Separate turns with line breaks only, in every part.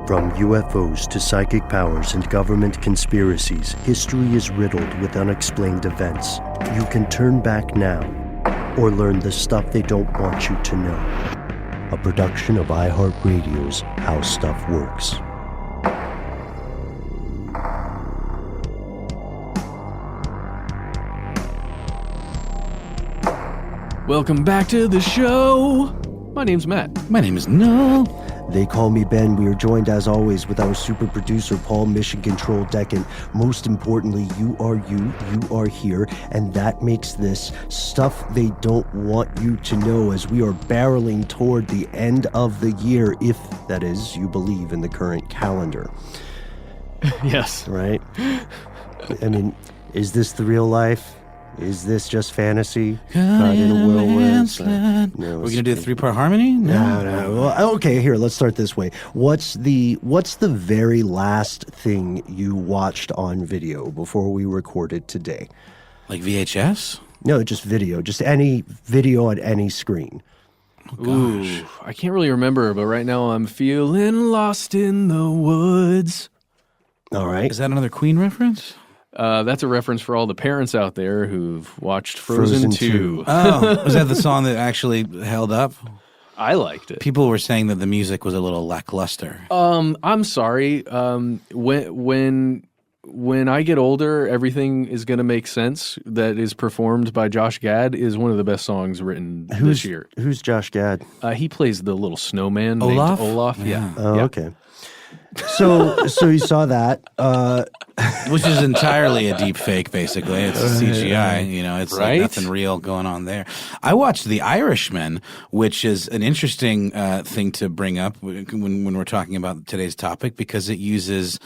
From UFOs to psychic powers and government conspiracies, history is riddled with unexplained events. You can turn back now or learn the stuff they don't want you to know. A production of iHeartRadio's How Stuff Works.
Welcome back to the show. My name's Matt.
My name is Noel.
They call me Ben. We are joined, as always, with our super producer, Paul Mission Control Decken. Most importantly, you are here, and that makes this stuff they don't want you to know as we are barreling toward the end of the year, if, that is, you believe in the current calendar.
Yes.
Right? I mean, is this the real life? Is this just fantasy? Caught in a whirlwind?
No, we're going to do a three-part harmony?
No. Well, okay, here, let's start this way. What's the very last thing you watched on video before we recorded today?
Like VHS?
No, just video. Just any video on any screen.
Oh, gosh.
Ooh, I can't really remember, but right now I'm feeling lost in the woods.
All right.
Is that another Queen reference?
That's a reference for all the parents out there who've watched Frozen 2.
Oh, was that the song that actually held up?
I liked it.
People were saying that the music was a little lackluster.
I'm sorry. When I get older, everything is going to make sense. That is performed by Josh Gad is one of the best songs written this year.
Who's Josh Gad?
He plays the little snowman
Olaf?
named Olaf. Yeah.
Oh, okay. So you saw that,
Which is entirely a deep fake, basically. It's CGI, it's
Right?
like nothing real going on there. I watched The Irishman, which is an interesting thing to bring up when we're talking about today's topic, because it uses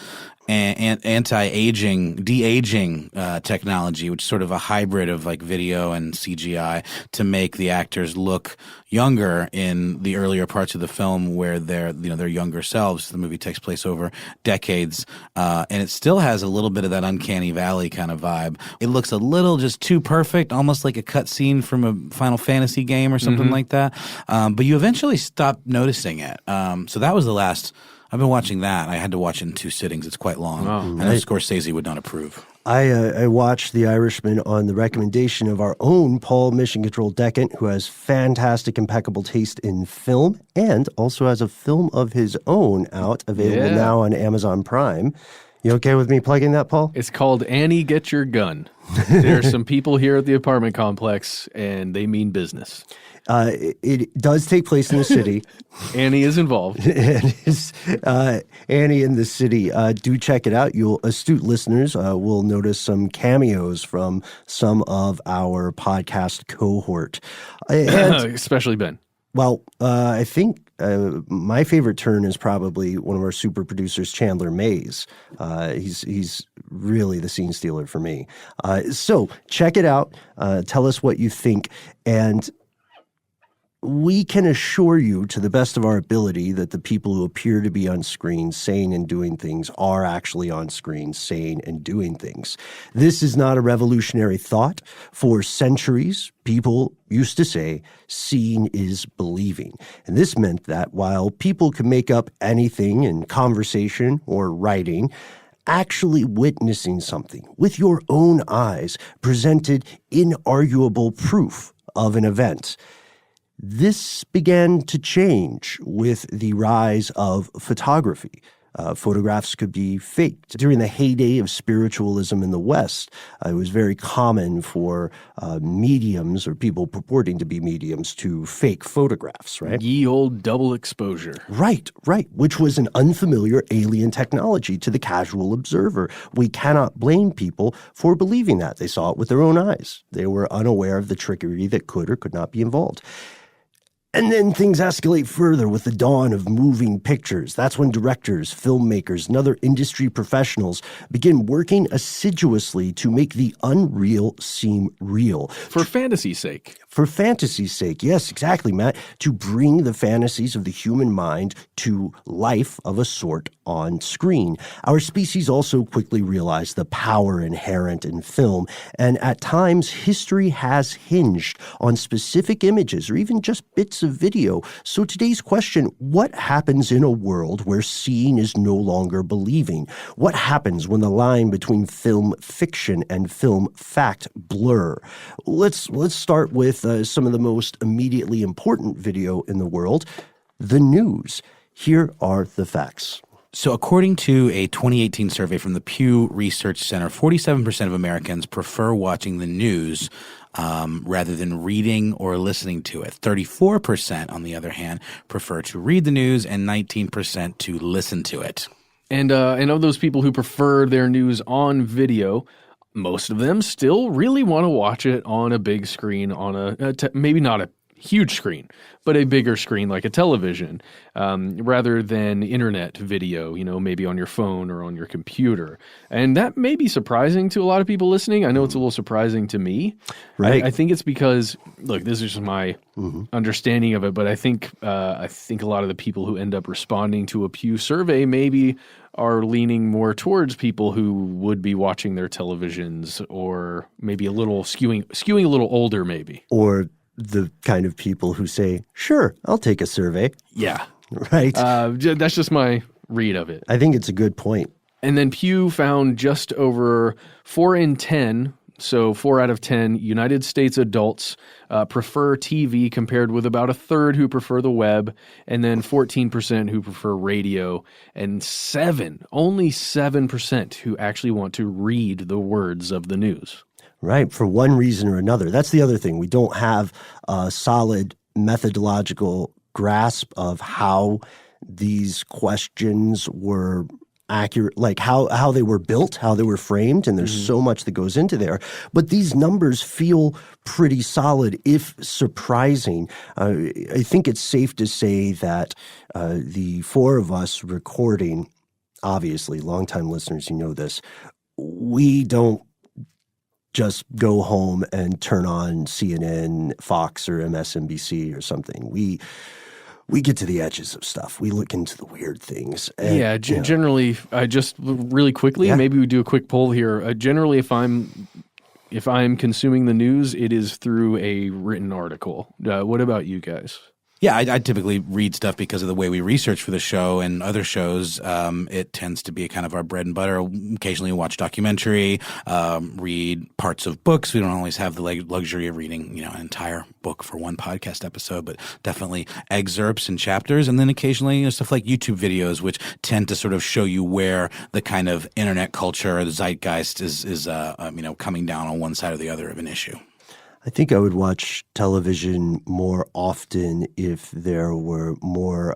anti-aging, de-aging technology, which is sort of a hybrid of like video and CGI to make the actors look younger in the earlier parts of the film where they're their younger selves. The movie takes place over decades, and it still has a little bit of that uncanny valley kind of vibe. It looks a little just too perfect, almost like a cutscene from a Final Fantasy game or something like that. But you eventually stop noticing it. So that was the last. I've been watching that. I had to watch it in 2 sittings. It's quite long.
Oh.
I know Scorsese would not approve.
I watched The Irishman on the recommendation of our own Paul Mission Control Decken, who has fantastic, impeccable taste in film and also has a film of his own out, available now on Amazon Prime. You okay with me plugging that, Paul?
It's called Annie, Get Your Gun. There are some people here at the apartment complex, and they mean business.
It does take place in the city.
Annie is involved.
Annie in the city. Do check it out. Astute listeners will notice some cameos from some of our podcast cohort.
Especially Ben.
Well, I think my favorite turn is probably one of our super producers, Chandler Mays. He's really the scene stealer for me. So check it out. Tell us what you think. And we can assure you to the best of our ability that the people who appear to be on screen saying and doing things are actually on screen saying and doing things. This is not a revolutionary thought. For centuries, people used to say, seeing is believing. And this meant that while people could make up anything in conversation or writing, actually witnessing something with your own eyes presented inarguable proof of an event. This began to change with the rise of photography. Photographs could be faked. During the heyday of spiritualism in the West, it was very common for mediums or people purporting to be mediums to fake photographs, right?
Ye old double exposure.
Right, which was an unfamiliar alien technology to the casual observer. We cannot blame people for believing that. They saw it with their own eyes. They were unaware of the trickery that could or could not be involved. And then things escalate further with the dawn of moving pictures. That's when directors, filmmakers, and other industry professionals begin working assiduously to make the unreal seem real.
For fantasy's sake.
For fantasy's sake, yes, exactly, Matt. To bring the fantasies of the human mind to life of a sort on screen. Our species also quickly realized the power inherent in film, and at times history has hinged on specific images or even just bits types of video. So today's question, what happens in a world where seeing is no longer believing? What happens when the line between film fiction and film fact blur? Let's start with some of the most immediately important video in the world, the news. Here are the facts.
So according to a 2018 survey from the Pew Research Center, 47% of Americans prefer watching the news rather than reading or listening to it. 34%, on the other hand, prefer to read the news, and 19% to listen to it.
And of those people who prefer their news on video, most of them still really want to watch it on a big screen, on maybe not a huge screen, but a bigger screen like a television, rather than internet video, maybe on your phone or on your computer. And that may be surprising to a lot of people listening. I know it's a little surprising to me.
Right.
I think it's because, look, this is just my understanding of it, but I think a lot of the people who end up responding to a Pew survey maybe are leaning more towards people who would be watching their televisions, or maybe a little skewing a little older, maybe.
Or the kind of people who say, sure, I'll take a survey.
Yeah.
Right.
That's just my read of it.
I think it's a good point.
And then Pew found just over 4 in 10, so 4 out of 10 United States adults prefer TV, compared with about a third who prefer the web, and then 14% who prefer radio, and only 7% who actually want to read the words of the news.
Right, for one reason or another. That's the other thing. We don't have a solid methodological grasp of how these questions were accurate, like how they were built, how they were framed, and there's so much that goes into there. But these numbers feel pretty solid, if surprising. I think it's safe to say that the four of us recording, obviously, longtime listeners, you know this, we don't just go home and turn on CNN, Fox, or MSNBC or something. We get to the edges of stuff. We look into the weird things. And,
generally, just really quickly, maybe we do a quick poll here. Generally, if I'm consuming the news, it is through a written article. What about you guys?
Yeah, I typically read stuff because of the way we research for the show and other shows. It tends to be kind of our bread and butter. Occasionally watch documentary, read parts of books. We don't always have the luxury of reading, an entire book for one podcast episode, but definitely excerpts and chapters. And then occasionally stuff like YouTube videos, which tend to sort of show you where the kind of internet culture or the zeitgeist is coming down on one side or the other of an issue.
I think I would watch television more often if there were more,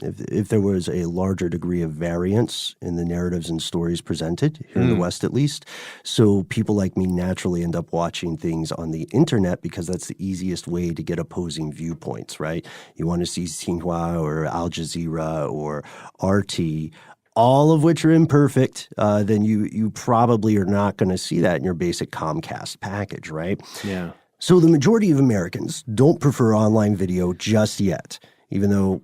if there was a larger degree of variance in the narratives and stories presented, here in the West at least. So people like me naturally end up watching things on the internet because that's the easiest way to get opposing viewpoints, right? You want to see Xinhua or Al Jazeera or RT, all of which are imperfect, then you probably are not going to see that in your basic Comcast package, right?
Yeah.
So the majority of Americans don't prefer online video just yet, even though,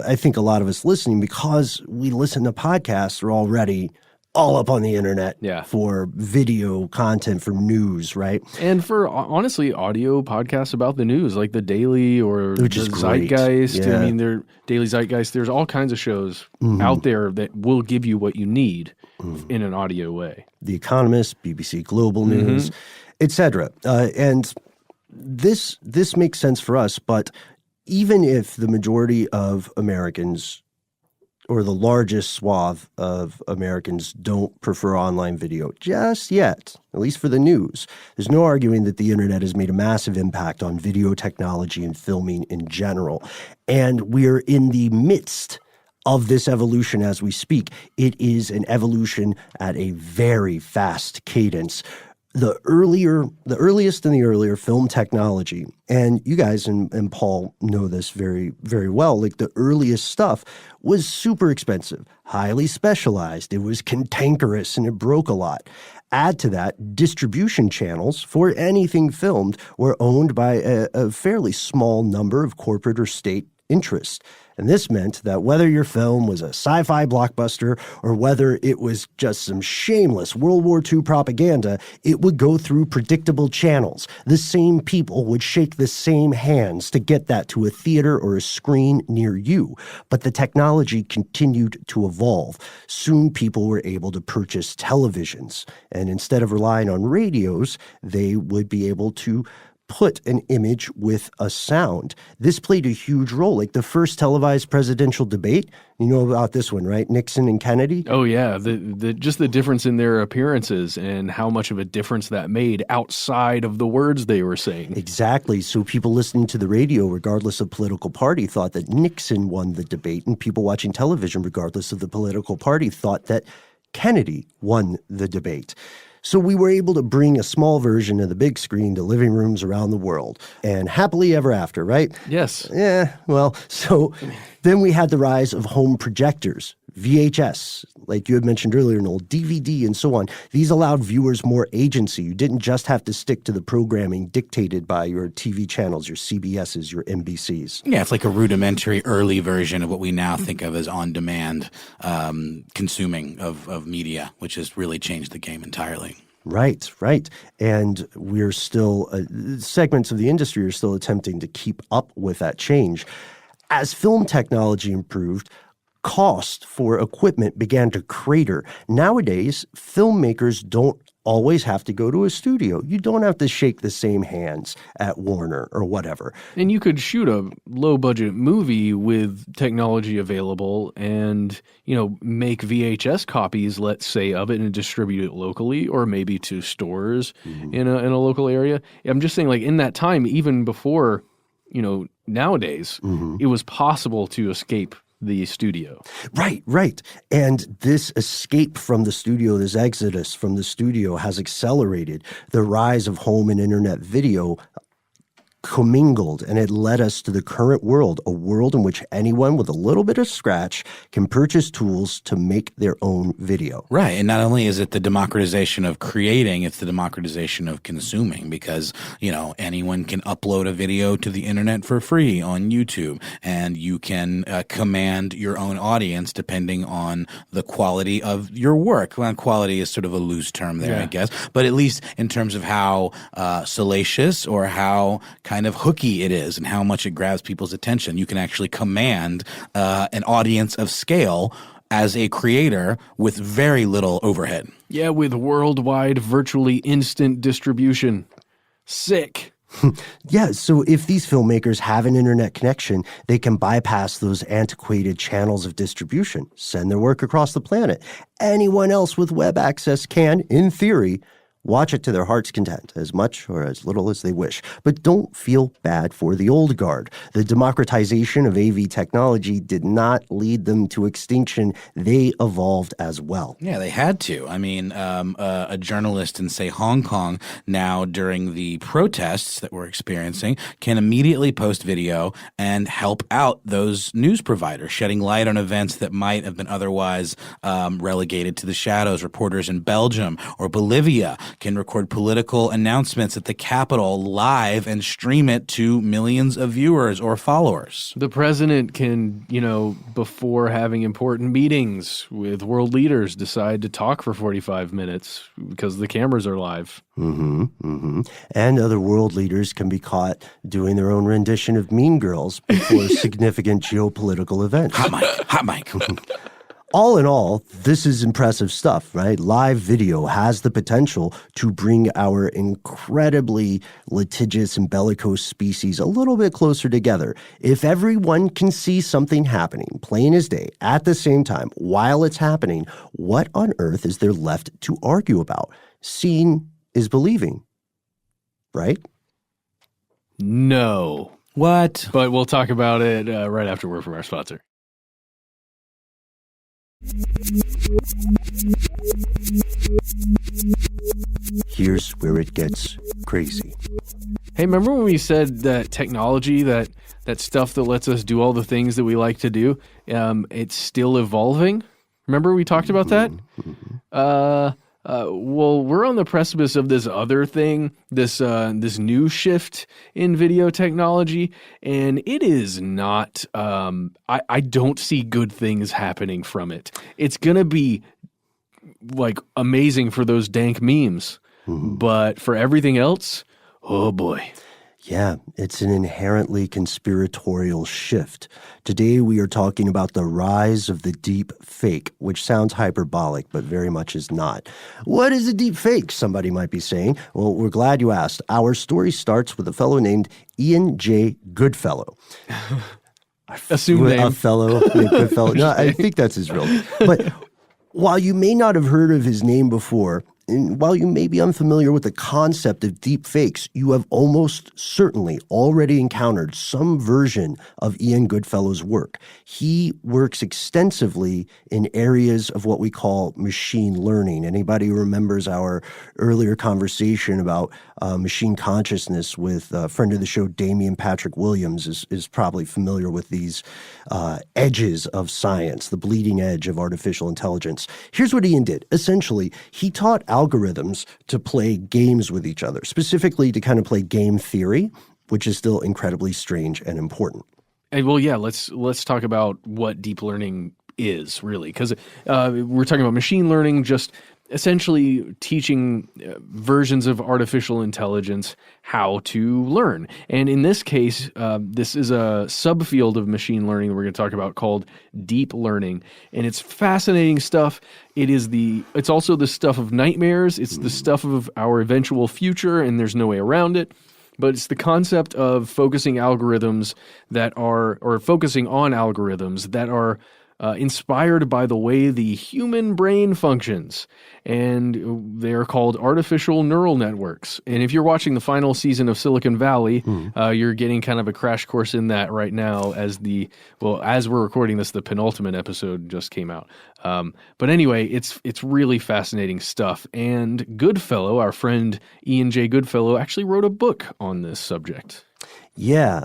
I think a lot of us listening, because we listen to podcasts, are already all up on the internet for video content, for news, right?
And for, honestly, audio podcasts about the news, like The Daily or The Zeitgeist.
Yeah.
I mean, Daily Zeitgeist. There's all kinds of shows out there that will give you what you need in an audio way.
The Economist, BBC Global News, etc. And this makes sense for us, but even if the majority of Americans, or the largest swath of Americans, don't prefer online video just yet, at least for the news, there's no arguing that the internet has made a massive impact on video technology and filming in general. And we're in the midst of this evolution as we speak. It is an evolution at a very fast cadence. The earliest and the earlier film technology, and you guys and Paul know this very, very well, like the earliest stuff was super expensive, highly specialized. It was cantankerous and it broke a lot. Add to that, distribution channels for anything filmed were owned by a fairly small number of corporate or state interest. And this meant that whether your film was a sci-fi blockbuster or whether it was just some shameless World War II propaganda, it would go through predictable channels. The same people would shake the same hands to get that to a theater or a screen near you. But the technology continued to evolve. Soon people were able to purchase televisions. And instead of relying on radios, they would be able to put an image with a sound. This played a huge role. Like the first televised presidential debate, you know about this one, right? Nixon and Kennedy?
Oh, yeah. Just the difference in their appearances and how much of a difference that made outside of the words they were saying.
Exactly. So people listening to the radio, regardless of political party, thought that Nixon won the debate, and people watching television, regardless of the political party, thought that Kennedy won the debate. So we were able to bring a small version of the big screen to living rooms around the world. And happily ever after, right?
Yes.
Yeah, well, so then we had the rise of home projectors, VHS, like you had mentioned earlier, Noel, DVD and so on. These allowed viewers more agency. You didn't just have to stick to the programming dictated by your TV channels, your CBSs, your NBCs.
Yeah, it's like a rudimentary early version of what we now think of as on-demand consuming of media, which has really changed the game entirely.
Right, right. And we're still, segments of the industry are still attempting to keep up with that change. As film technology improved, cost for equipment began to crater. Nowadays, filmmakers don't always have to go to a studio. You don't have to shake the same hands at Warner or whatever.
And you could shoot a low-budget movie with technology available and, make VHS copies, let's say, of it and distribute it locally or maybe to stores in a local area. I'm just saying, like, in that time, even before, nowadays, it was possible to escape the studio.
Right, right. And this escape from the studio, this exodus from the studio has accelerated the rise of home and internet video commingled, and it led us to the current world, a world in which anyone with a little bit of scratch can purchase tools to make their own video.
Right. And not only is it the democratization of creating, it's the democratization of consuming because, anyone can upload a video to the internet for free on YouTube, and you can command your own audience depending on the quality of your work. Well, quality is sort of a loose term there, I guess, but at least in terms of how salacious or how kind of hooky it is and how much it grabs people's attention. You can actually command an audience of scale as a creator with very little overhead.
Yeah, with worldwide, virtually instant distribution. Sick.
Yeah, so if these filmmakers have an internet connection, they can bypass those antiquated channels of distribution, send their work across the planet. Anyone else with web access can, in theory, watch it to their heart's content, as much or as little as they wish. But don't feel bad for the old guard. The democratization of AV technology did not lead them to extinction. They evolved as well.
Yeah, they had to. I mean, a journalist in, say, Hong Kong now during the protests that we're experiencing can immediately post video and help out those news providers, shedding light on events that might have been otherwise relegated to the shadows. Reporters in Belgium or Bolivia can record political announcements at the Capitol live and stream it to millions of viewers or followers.
The president can, before having important meetings with world leaders, decide to talk for 45 minutes because the cameras are live.
And other world leaders can be caught doing their own rendition of Mean Girls before significant geopolitical events.
Hot mic.
All in all, this is impressive stuff, right? Live video has the potential to bring our incredibly litigious and bellicose species a little bit closer together. If everyone can see something happening, plain as day, at the same time, while it's happening, what on earth is there left to argue about? Seeing is believing, right?
No.
What?
But we'll talk about it right after word from our sponsor.
Here's where it gets crazy.
Hey, remember when we said that technology, that stuff that lets us do all the things that we like to do, it's still evolving? Remember we talked about that? well, we're on the precipice of this other thing, this new shift in video technology, and it is not. I don't see good things happening from it. It's gonna be like amazing for those dank memes, but for everything else, oh boy.
Yeah, it's an inherently conspiratorial shift. Today we are talking about the rise of the deep fake, which sounds hyperbolic, but very much is not. What is a deep fake, somebody might be saying? Well, we're glad you asked. Our story starts with a fellow named Ian J. Goodfellow.
Assume name.
A fellow named Goodfellow. No, I think that's his real name. But while you may not have heard of his name before, and while you may be unfamiliar with the concept of deep fakes, you have almost certainly already encountered some version of Ian Goodfellow's work. He works extensively in areas of what we call machine learning. Anybody who remembers our earlier conversation about machine consciousness with a friend of the show, Damian Patrick Williams, is probably familiar with these edges of science, the bleeding edge of artificial intelligence. Here's what Ian did. Essentially, he taught algorithms to play games with each other, specifically to kind of play game theory, which is still incredibly strange and important.
Hey, well, yeah, let's talk about what deep learning is really, because we're talking about machine learning, just essentially teaching versions of artificial intelligence how to learn. And in this case, this is a subfield of machine learning that we're going to talk about called deep learning. And it's fascinating stuff. It's also the stuff of nightmares. It's the stuff of our eventual future, and there's no way around it. But it's the concept of focusing on algorithms that are inspired by the way the human brain functions, and they are called artificial neural networks. And if you're watching the final season of Silicon Valley, you're getting kind of a crash course in that right now as we're recording this, the penultimate episode just came out. But anyway, it's really fascinating stuff. And Goodfellow, our friend Ian J. Goodfellow, actually wrote a book on this subject.
Yeah,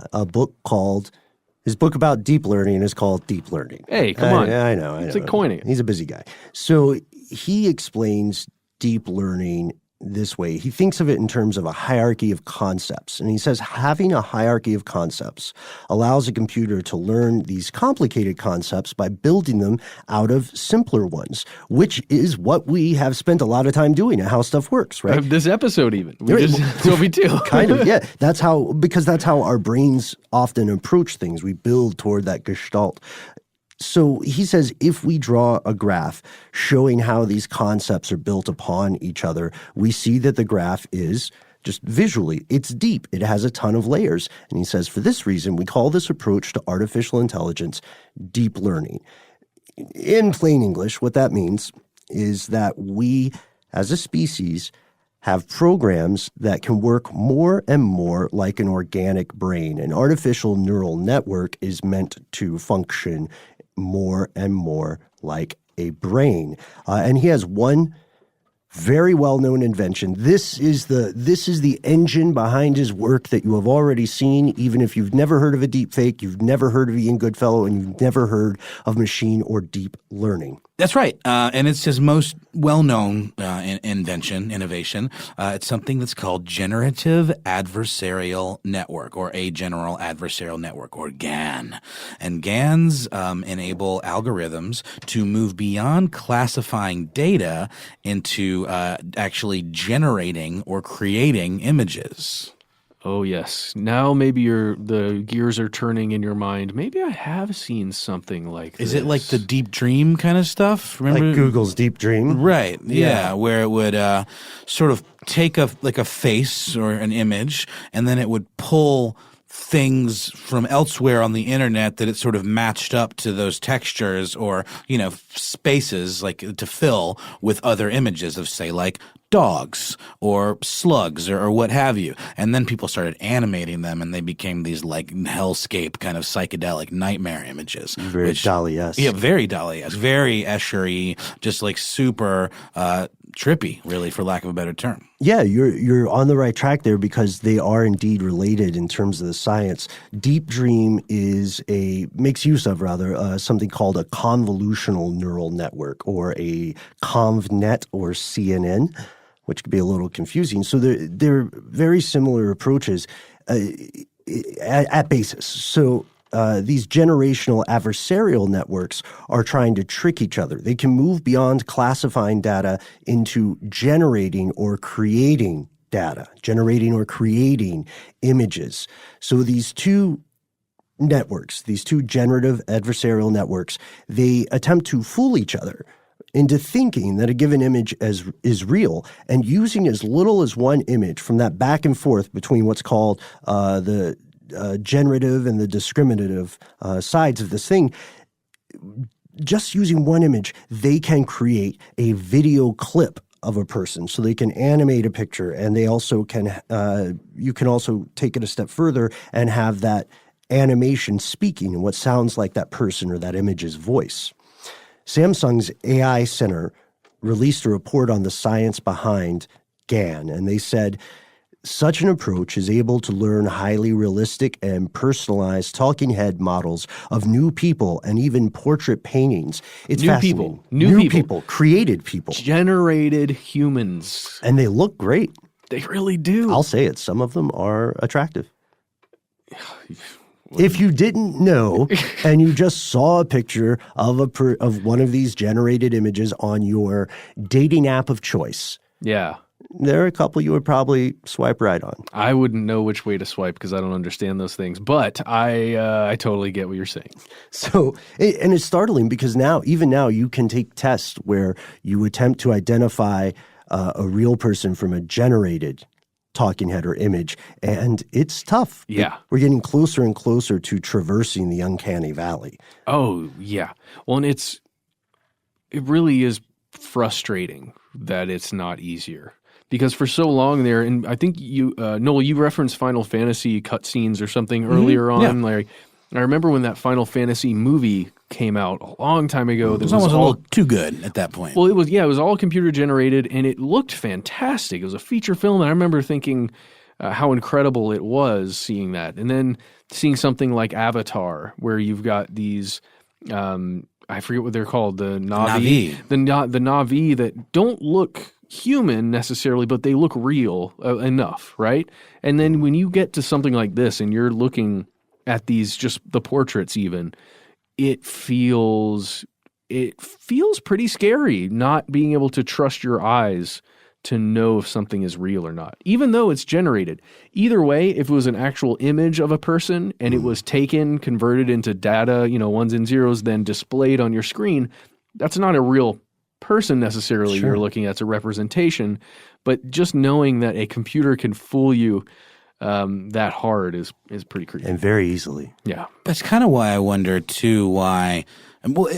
his book about deep learning is called Deep Learning.
Hey, come on.
I know.
It's like coining it.
He's a busy guy. So he explains deep learning this way. He thinks of it in terms of a hierarchy of concepts. And he says having a hierarchy of concepts allows a computer to learn these complicated concepts by building them out of simpler ones, which is what we have spent a lot of time doing and how stuff works, right?
This episode even. Sophie too.
Kind of, yeah. Because that's how our brains often approach things. We build toward that gestalt. So he says if we draw a graph showing how these concepts are built upon each other, we see that the graph is just visually, it's deep. It has a ton of layers. And he says for this reason, we call this approach to artificial intelligence deep learning. In plain English, what that means is that we, as a species, have programs that can work more and more like an organic brain. An artificial neural network is meant to function more and more like a brain. And he has one very well-known invention. This is the engine behind his work that you have already seen, even if you've never heard of a deep fake, you've never heard of Ian Goodfellow, and you've never heard of machine or deep learning.
That's right. And it's his most well-known innovation. It's something that's called generative adversarial network, or a general adversarial network, or GAN. And GANs enable algorithms to move beyond classifying data into actually generating or creating images.
Oh, yes. Now maybe the gears are turning in your mind. Maybe I have seen something like this.
Is it like the deep dream kind of stuff? Remember?
Like Google's Deep Dream?
Right. Yeah. Where it would sort of take a face or an image, and then it would pull things from elsewhere on the internet that it sort of matched up to those textures or, spaces like to fill with other images of, say, like dogs or slugs or what have you. And then people started animating them, and they became these like hellscape kind of psychedelic nightmare images.
Very Dali-esque.
Yeah, very Dali-esque. Very Escher-y, just like super trippy, really, for lack of a better term.
Yeah, you're on the right track there because they are indeed related in terms of the science. Deep dream makes use of something called a convolutional neural network, or a ConvNet, or CNN, which could be a little confusing. So they're very similar approaches at basis. So these generational adversarial networks are trying to trick each other. They can move beyond classifying data into generating or creating data, generating or creating images. So these two networks, these two generative adversarial networks, they attempt to fool each other into thinking that a given image is real, and using as little as one image from that back and forth between what's called the generative and the discriminative sides of this thing. Just using one image, they can create a video clip of a person. So they can animate a picture, and they also can you can also take it a step further and have that animation speaking in what sounds like that person or that image's voice. Samsung's AI Center released a report on the science behind GAN, and they said such an approach is able to learn highly realistic and personalized talking head models of new people and even portrait paintings. It's fascinating. New people, created people.
Generated humans.
And they look great.
They really do.
I'll say it. Some of them are attractive. If you didn't know and you just saw a picture of one of these generated images on your dating app of choice,
yeah,
there are a couple you would probably swipe right on.
I wouldn't know which way to swipe because I don't understand those things, but I totally get what you're saying.
So, and it's startling because even now, you can take tests where you attempt to identify a real person from a generated talking head or image, and it's tough.
Yeah.
We're getting closer and closer to traversing the uncanny valley.
Oh, yeah. Well, and it really is frustrating that it's not easier. Because for so long there, and I think you, Noel, you referenced Final Fantasy cutscenes or something earlier on.
Yeah.
Like, I remember when that Final Fantasy movie came out a long time ago.
It was almost a little too good at that point.
Well, it was all computer generated, and it looked fantastic. It was a feature film, and I remember thinking how incredible it was seeing that. And then seeing something like Avatar, where you've got these, I forget what they're called, the Na'vi. The Na'vi that don't look human necessarily, but they look real enough, right? And then when you get to something like this and you're looking at these, just the portraits even, it feels pretty scary not being able to trust your eyes to know if something is real or not, even though it's generated. Either way, if it was an actual image of a person and it was taken, converted into data, ones and zeros, then displayed on your screen, that's not a real person necessarily.
Sure.
You're looking at. It's a representation. But just knowing that a computer can fool you that hard is pretty creepy.
And very easily.
Yeah.
That's kind of why I wonder, too, why – well,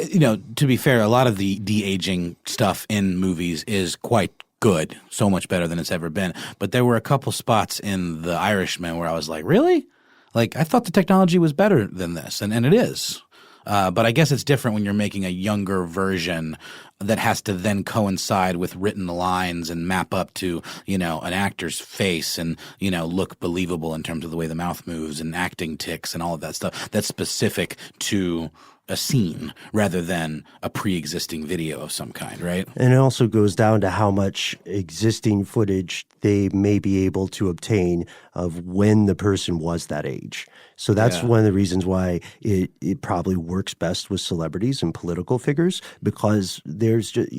to be fair, a lot of the de-aging stuff in movies is quite good, so much better than it's ever been. But there were a couple spots in The Irishman where I was like, really? Like, I thought the technology was better than this, and it is. But I guess it's different when you're making a younger version that has to then coincide with written lines and map up to, an actor's face and, look believable in terms of the way the mouth moves and acting ticks and all of that stuff that's specific to a scene rather than a pre-existing video of some kind, right?
And it also goes down to how much existing footage they may be able to obtain of when the person was that age. So that's one of the reasons why it probably works best with celebrities and political figures, because there's just,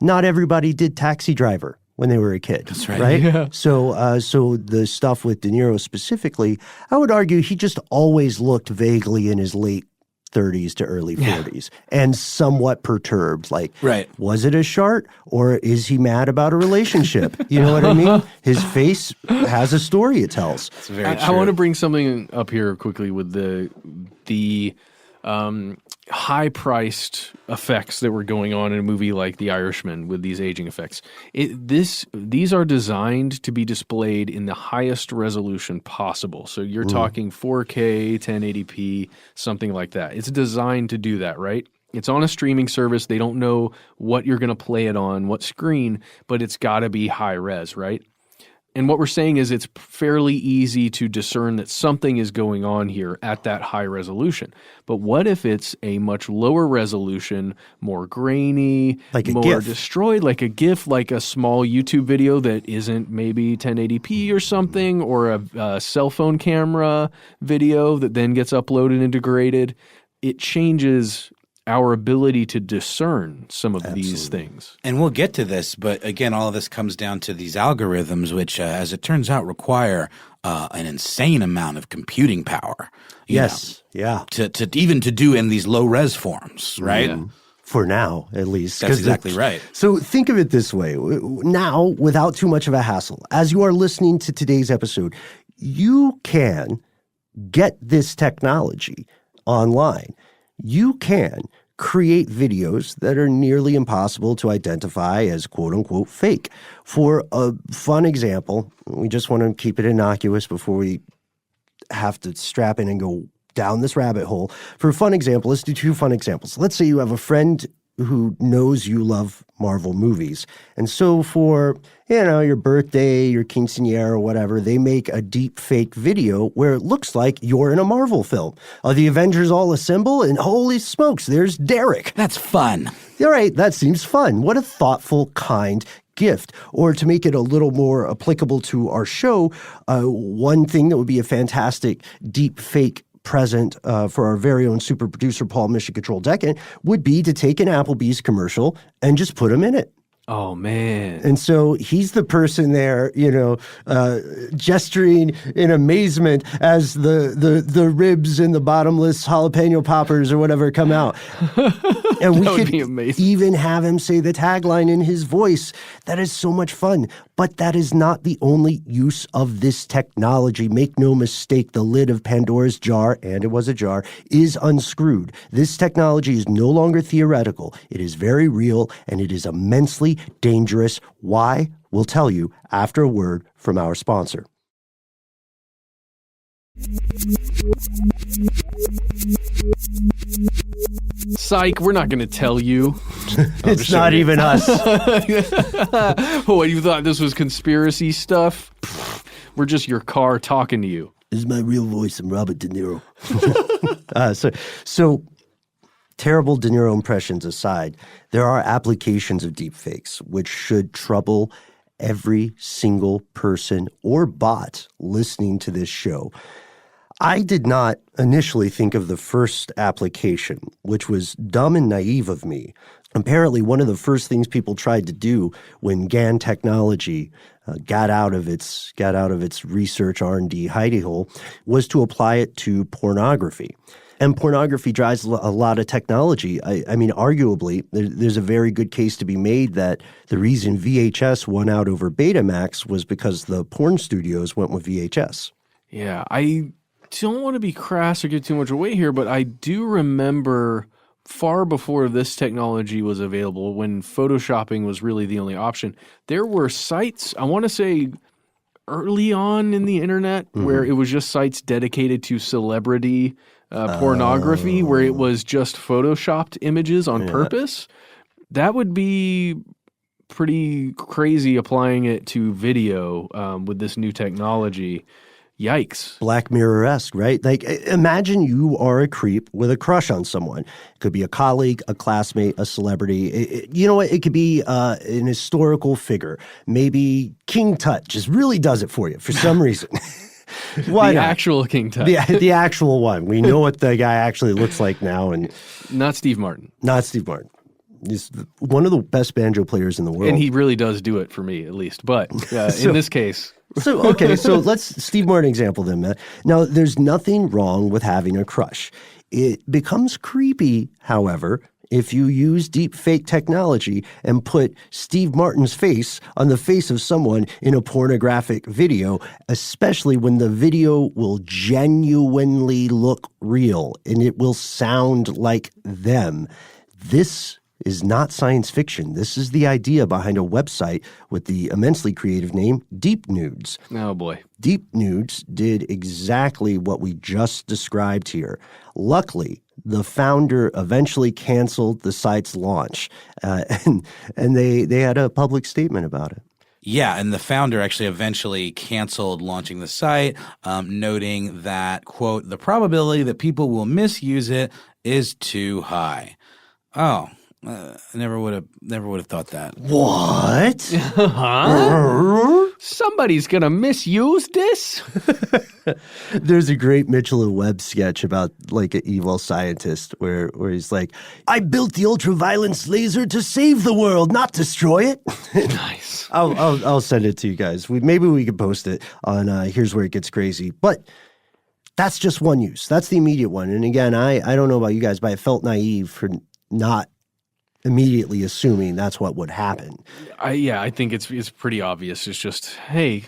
not everybody did Taxi Driver when they were a kid.
That's right.
Right?
Yeah.
So the stuff with De Niro specifically, I would argue he just always looked vaguely in his late 30s to early 40s and somewhat perturbed. Like,
right.
Was it a shart or is he mad about a relationship? You know what I mean? His face has a story it tells.
It's very true.
I want to bring something up here quickly with the high-priced effects that were going on in a movie like The Irishman with these aging effects. These are designed to be displayed in the highest resolution possible. So you're talking 4K, 1080p, something like that. It's designed to do that, right? It's on a streaming service. They don't know what you're going to play it on, what screen, but it's got to be high res, right? And what we're saying is it's fairly easy to discern that something is going on here at that high resolution. But what if it's a much lower resolution, more grainy,
like a
more
GIF.
destroyed, like a GIF, like a small YouTube video that isn't maybe 1080p or something, or a cell phone camera video that then gets uploaded and degraded? It changes our ability to discern some of these things.
And we'll get to this, but again, all of this comes down to these algorithms, which, as it turns out, require an insane amount of computing power.
Yes.
To even to do in these low res forms, right?
Yeah.
For now, at least.
That's exactly right.
So think of it this way. Now, without too much of a hassle, as you are listening to today's episode, you can get this technology online. You can create videos that are nearly impossible to identify as quote-unquote fake. For a fun example, we just want to keep it innocuous before we have to strap in and go down this rabbit hole. For a fun example, let's do two fun examples. Let's say you have a friend who knows you love Marvel movies. And so for, your birthday, your quinceañera or whatever, they make a deep fake video where it looks like you're in a Marvel film. The Avengers all assemble and holy smokes, there's Derek.
That's fun.
All right, that seems fun. What a thoughtful, kind gift. Or to make it a little more applicable to our show, one thing that would be a fantastic deep fake present for our very own super producer, Paul Mission Control Deccan, would be to take an Applebee's commercial and just put him in it.
Oh, man.
And so he's the person there, gesturing in amazement as the ribs and the bottomless jalapeno poppers or whatever come out. And we could even have him say the tagline in his voice. That is so much fun. But that is not the only use of this technology. Make no mistake, the lid of Pandora's jar, and it was a jar, is unscrewed. This technology is no longer theoretical. It is very real, and it is immensely dangerous. Why? We'll tell you after a word from our sponsor.
Psych, we're not going to tell you.
It's not even us.
What, you thought this was conspiracy stuff? We're just your car talking to you.
This is my real voice. I'm Robert De Niro. So terrible De Niro impressions aside, there are applications of deepfakes which should trouble every single person or bot listening to this show. I did not initially think of the first application, which was dumb and naive of me. Apparently, one of the first things people tried to do when GAN technology got out of its research R&D hidey hole was to apply it to pornography. And pornography drives a lot of technology. I mean, arguably, there's a very good case to be made that the reason VHS won out over Betamax was because the porn studios went with VHS.
Yeah, I don't want to be crass or give too much away here, but I do remember far before this technology was available, when photoshopping was really the only option, there were sites, I want to say early on in the internet, where it was just sites dedicated to celebrity pornography, where it was just photoshopped images on purpose. That would be pretty crazy applying it to video with this new technology. Yikes. Black
Mirror-esque, right? Like, imagine you are a creep with a crush on someone. It could be a colleague, a classmate, a celebrity. You know what? It could be an historical figure. Maybe King Tut just really does it for you for some reason. Why not?
Actual King Tut.
The actual one. We know what the guy actually looks like now. And
not Steve Martin.
Not Steve Martin. He's one of the best banjo players in the world.
And he really does do it for me, at least. But in this case...
So let's Steve Martin example then, Matt. Now, there's nothing wrong with having a crush. It becomes creepy, however, if you use deep fake technology and put Steve Martin's face on the face of someone in a pornographic video, especially when the video will genuinely look real and it will sound like them. This is not science fiction. This is the idea behind a website with the immensely creative name Deep Nudes.
Oh, boy.
Deep Nudes did exactly what we just described here. Luckily, the founder eventually canceled the site's launch, and they had a public statement about it.
Yeah, and the founder actually eventually canceled launching the site, noting that, quote, the probability that people will misuse it is too high. Oh, I never would have thought that.
What?
Somebody's gonna misuse this?
There's a great Mitchell and Webb sketch about like an evil scientist where he's like, I built the ultraviolence laser to save the world, not destroy it.
Nice.
I'll send it to you guys. Maybe we could post it on Here's Where It Gets Crazy. But that's just one use. That's the immediate one. And again, I don't know about you guys, but I felt naive for not immediately assuming that's what would happen.
I think it's pretty obvious. It's just, hey,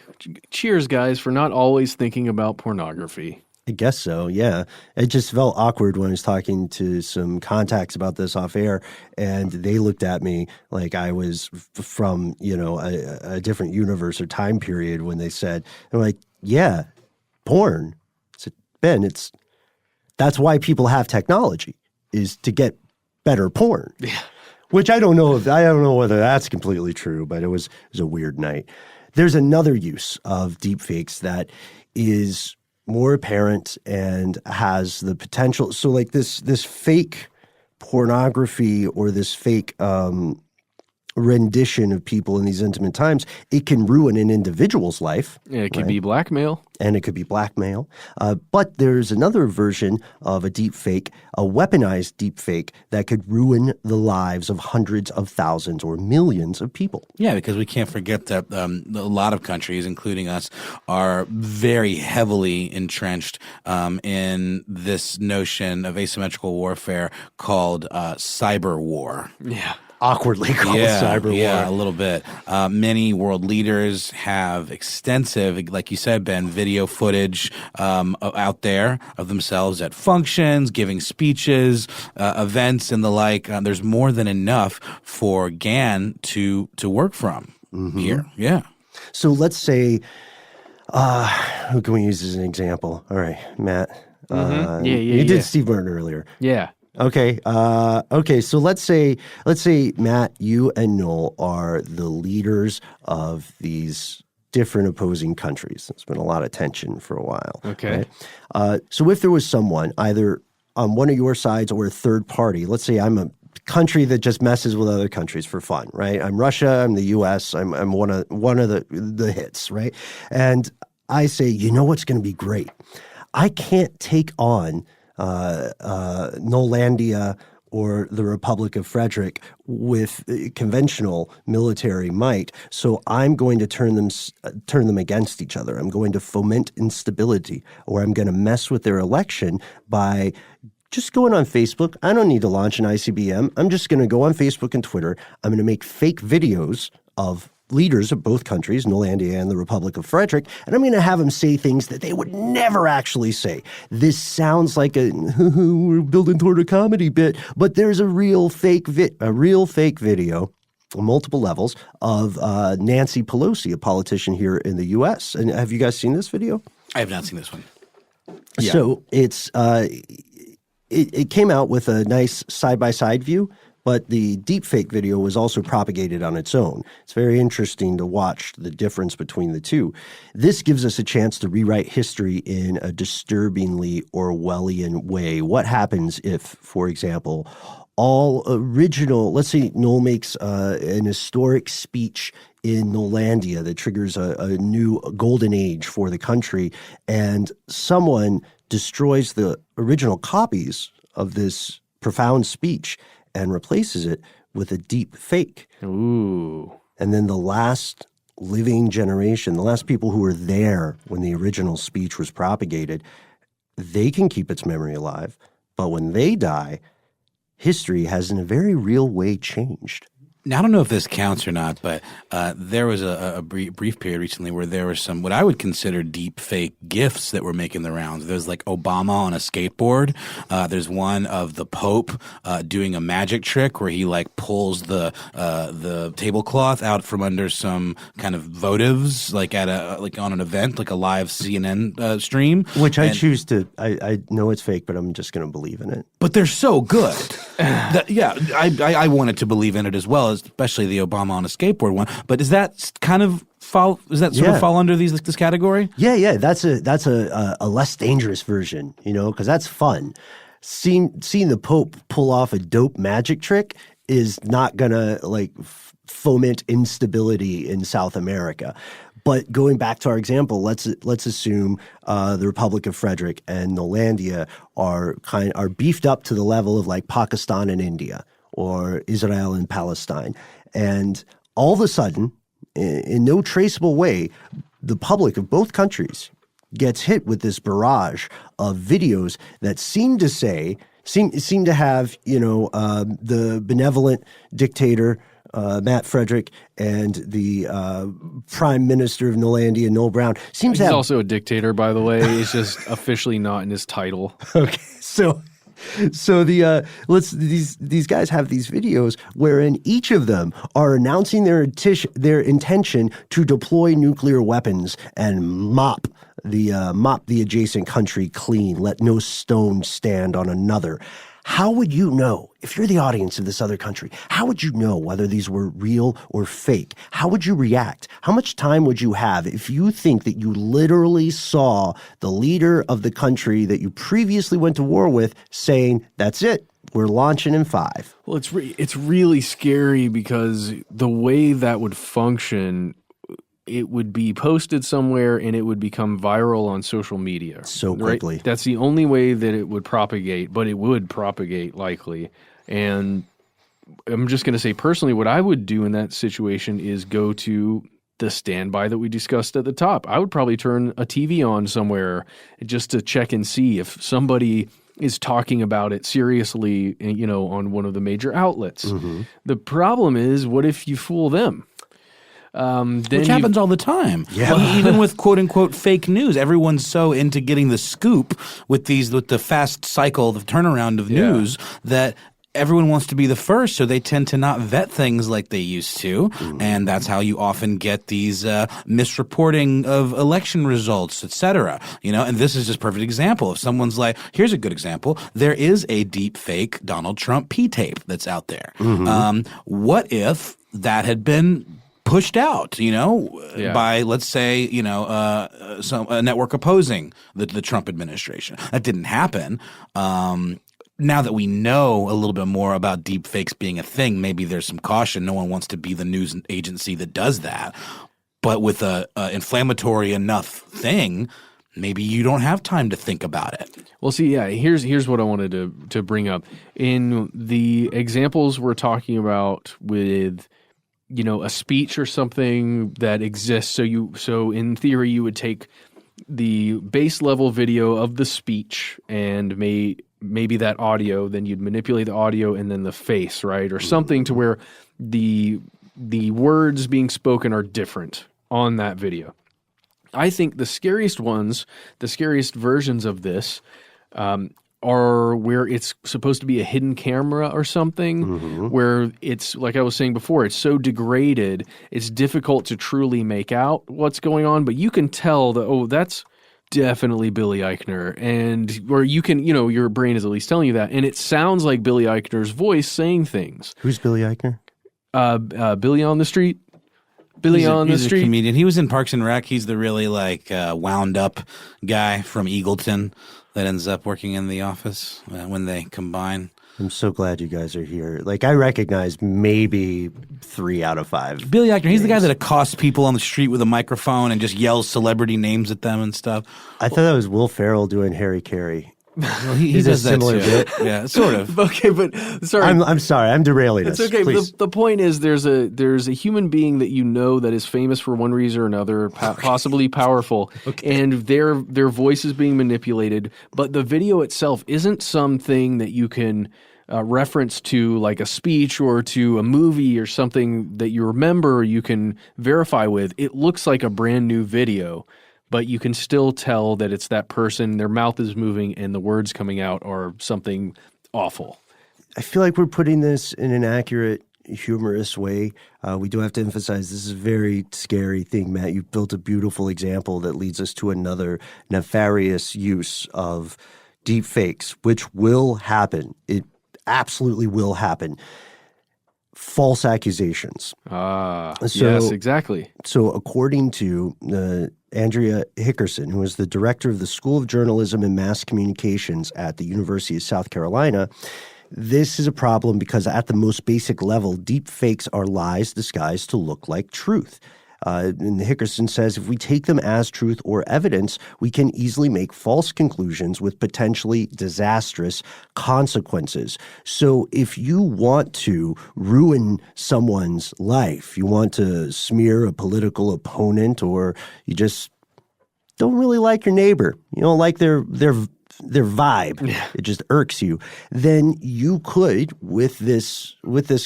cheers, guys, for not always thinking about pornography.
I guess so, yeah. It just felt awkward when I was talking to some contacts about this off air, and they looked at me like I was from, a different universe or time period when they said, I'm like, yeah, porn. I said, Ben, that's why people have technology, is to get better porn.
Yeah.
Which I don't know whether that's completely true, but it was a weird night. There's another use of deepfakes that is more apparent and has the potential. So like this fake pornography or this fake rendition of people in these intimate times, it can ruin an individual's life.
Yeah, it could be blackmail.
And it could be blackmail. But there's another version of a deep fake, a weaponized deep fake that could ruin the lives of hundreds of thousands or millions of people.
Yeah, because we can't forget that a lot of countries, including us, are very heavily entrenched in this notion of asymmetrical warfare called cyber war.
Yeah.
Awkwardly called cyber war.
Yeah, a little bit. Many world leaders have extensive, like you said, Ben, video footage out there of themselves at functions, giving speeches, events, and the like. There's more than enough for GAN to work from here. Yeah.
So let's say, who can we use as an example? All right, Matt. You did Steve Martin earlier.
Yeah.
Okay. So let's say Matt, you and Noel are the leaders of these different opposing countries. There's been a lot of tension for a while.
Okay.
Right? So if there was someone either on one of your sides or a third party, let's say I'm a country that just messes with other countries for fun, right? I'm Russia. I'm the U.S. I'm one of the hits, right? And I say, you know what's going to be great? I can't take on Nolandia or the Republic of Frederick with conventional military might. So I'm going to turn them against each other. I'm going to foment instability, or I'm going to mess with their election by just going on Facebook. I don't need to launch an ICBM. I'm just going to go on Facebook and Twitter. I'm going to make fake videos of leaders of both countries, Nolandia and the Republic of Frederick, and I'm going to have them say things that they would never actually say. This sounds like we're building toward a comedy bit, but there's a real fake video on multiple levels of Nancy Pelosi, a politician here in the U.S. And have you guys seen this video?
I have not seen this one.
Yeah. So it's it came out with a nice side-by-side view, but the deepfake video was also propagated on its own. It's very interesting to watch the difference between the two. This gives us a chance to rewrite history in a disturbingly Orwellian way. What happens if, for example, let's say Noel makes an historic speech in Nolandia that triggers a new golden age for the country, and someone destroys the original copies of this profound speech and replaces it with a deep fake.
Ooh.
And then the last living generation, the last people who were there when the original speech was propagated, they can keep its memory alive. But when they die, history has in a very real way changed.
Now, I don't know if this counts or not, but there was a brief period recently where there were some what I would consider deep fake GIFs that were making the rounds. There's like Obama on a skateboard. There's one of the Pope doing a magic trick where he like pulls the tablecloth out from under some kind of votives, like at on an event, like a live CNN stream.
Which I choose to. I know it's fake, but I'm just going to believe in it.
But they're so good. I wanted to believe in it as well, especially the Obama on a skateboard one. But is that kind of fall? Does that sort of fall under this category?
Yeah. That's a less dangerous version, because that's fun. Seeing the Pope pull off a dope magic trick is not gonna foment instability in South America. But going back to our example, let's assume the Republic of Frederick and Nolandia are beefed up to the level of like Pakistan and India or Israel and Palestine, and all of a sudden, in no traceable way, the public of both countries gets hit with this barrage of videos that seem to have the benevolent dictator Matt Frederick and the Prime Minister of Nolandia, Noel Brown.
He's also a dictator, by the way. He's just officially not in his title.
Okay, so these guys have these videos wherein each of them are announcing their intention to deploy nuclear weapons and mop the adjacent country clean. Let no stone stand on another. How would you know, if you're the audience of this other country, how would you know whether these were real or fake? How would you react? How much time would you have if you think that you literally saw the leader of the country that you previously went to war with saying, that's it, we're launching in 5?
Well, it's really scary because the way that would function, it would be posted somewhere and it would become viral on social media.
So quickly.
Right? That's the only way that it would propagate, but it would propagate likely. And I'm just going to say personally, what I would do in that situation is go to the standby that we discussed at the top. I would probably turn a TV on somewhere just to check and see if somebody is talking about it seriously, on one of the major outlets. Mm-hmm. The problem is, what if you fool them?
Which happens all the time. Yeah. Well, even with quote unquote fake news, everyone's so into getting the scoop with the fast cycle, the turnaround of news that everyone wants to be the first, so they tend to not vet things like they used to. And that's how you often get these misreporting of election results, et cetera. And this is just a perfect example. If someone's like, here's a good example, there is a deep fake Donald Trump P-tape that's out there. Mm-hmm. What if that had been pushed out, by, let's say, a network opposing the Trump administration? That didn't happen. Now that we know a little bit more about deep fakes being a thing, maybe there's some caution. No one wants to be the news agency that does that. But with a inflammatory enough thing, maybe you don't have time to think about it.
Well, see, here's what I wanted to bring up. In the examples we're talking about with a speech or something that exists. So in theory, you would take the base level video of the speech and maybe that audio, then you'd manipulate the audio and then the face, right? Or something to where the words being spoken are different on that video. I think the scariest versions of this, are where it's supposed to be a hidden camera or something, where it's, like I was saying before, it's so degraded, it's difficult to truly make out what's going on, but you can tell that, that's definitely Billy Eichner, or you can, your brain is at least telling you that, and it sounds like Billy Eichner's voice saying things.
Who's Billy Eichner?
Billy on the Street. He's a
comedian. He was in Parks and Rec. He's the really wound up guy from Eagleton that ends up working in the office when they combine.
I'm so glad you guys are here. I recognize maybe 3 out of 5.
Billy Eichner, he's the guy that accosts people on the street with a microphone and just yells celebrity names at them and stuff.
I thought that was Will Ferrell doing Harry Carey.
Well, he does that
similar
too.
bit.
Yeah, sort of.
Okay, but sorry.
I'm sorry. I'm derailing
It's
us.
okay.
Please.
But the point is, there's a human being that that is famous for one reason or another, possibly powerful, and their voice is being manipulated. But the video itself isn't something that you can reference to like a speech or to a movie or something that you remember, you can verify with, it looks like a brand new video, but you can still tell that it's that person, their mouth is moving, and the words coming out are something awful.
I feel like we're putting this in an accurate, humorous way. We do have to emphasize this is a very scary thing, Matt. You've built a beautiful example that leads us to another nefarious use of deep fakes, which will happen. It absolutely will happen. False accusations.
Yes, exactly.
So according to Andrea Hickerson, who is the director of the School of Journalism and Mass Communications at the University of South Carolina, this is a problem because at the most basic level, deep fakes are lies disguised to look like truth. And Hickerson says if we take them as truth or evidence, we can easily make false conclusions with potentially disastrous consequences. So if you want to ruin someone's life, you want to smear a political opponent, or you just don't really like your neighbor, you don't like their vibe, it just irks you, then you could, with this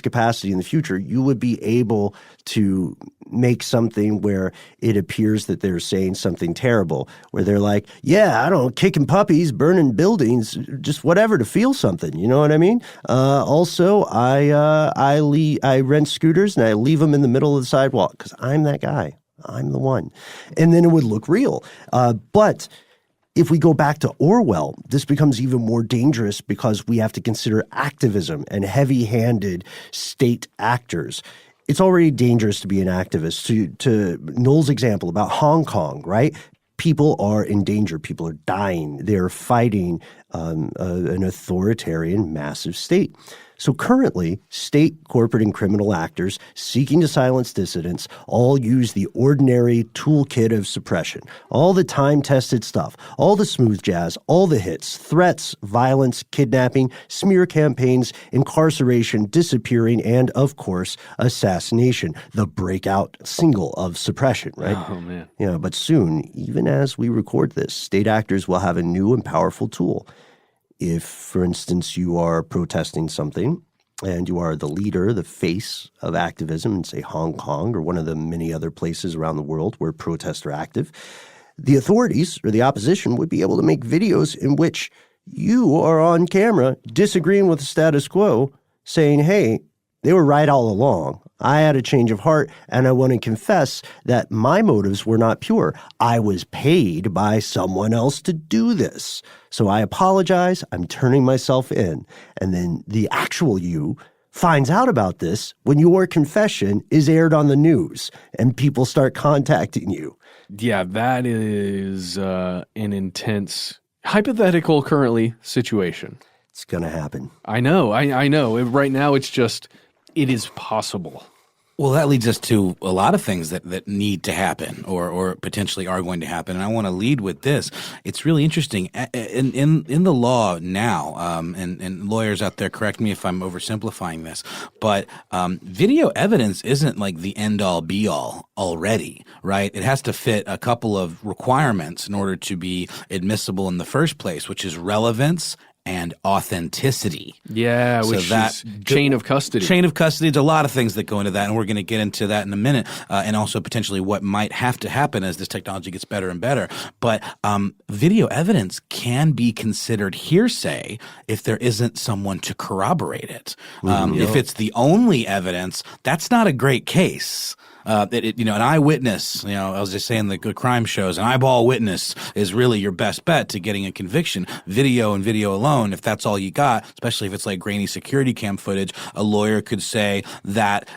capacity in the future, you would be able to make something where it appears that they're saying something terrible, where they're like, yeah, I don't know, kicking puppies, burning buildings, just whatever to feel something. You know what I mean? Also, I rent scooters and I leave them in the middle of the sidewalk because I'm that guy. I'm the one. And then it would look real. But if we go back to Orwell, this becomes even more dangerous because we have to consider activism and heavy-handed state actors. It's already dangerous to be an activist. To Noel's example about Hong Kong, right? People are in danger. People are dying. They're fighting an authoritarian, massive state. So currently, state, corporate, and criminal actors seeking to silence dissidents all use the ordinary toolkit of suppression, all the time-tested stuff, all the smooth jazz, all the hits, threats, violence, kidnapping, smear campaigns, incarceration, disappearing, and, of course, assassination, the breakout single of suppression, right?
Oh, man.
Yeah, but soon, even as we record this, state actors will have a new and powerful tool. If, for instance, you are protesting something and you are the leader, the face of activism in, say, Hong Kong or one of the many other places around the world where protests are active, the authorities or the opposition would be able to make videos in which you are on camera disagreeing with the status quo, saying, hey, they were right all along. I had a change of heart, and I want to confess that my motives were not pure. I was paid by someone else to do this. So I apologize. I'm turning myself in. And then the actual you finds out about this when your confession is aired on the news and people start contacting you.
Yeah, that is an intense, hypothetical currently situation.
It's going to happen.
I know. I know. Right now, it's just, it is possible.
Well, that leads us to a lot of things that need to happen or potentially are going to happen. And I want to lead with this. It's really interesting. In the law now, and lawyers out there, correct me if I'm oversimplifying this, but video evidence isn't like the end-all, be-all already, right? It has to fit a couple of requirements in order to be admissible in the first place, which is relevance and authenticity.
Yeah,
so
which is chain of custody.
Chain of custody. There's a lot of things that go into that, and we're going to get into that in a minute, and also potentially what might have to happen as this technology gets better and better. But video evidence can be considered hearsay if there isn't someone to corroborate it. If it's the only evidence, that's not a great case. An eyewitness, I was just saying the good crime shows, an eyeball witness is really your best bet to getting a conviction. Video and video alone, if that's all you got, especially if it's like grainy security cam footage, a lawyer could say that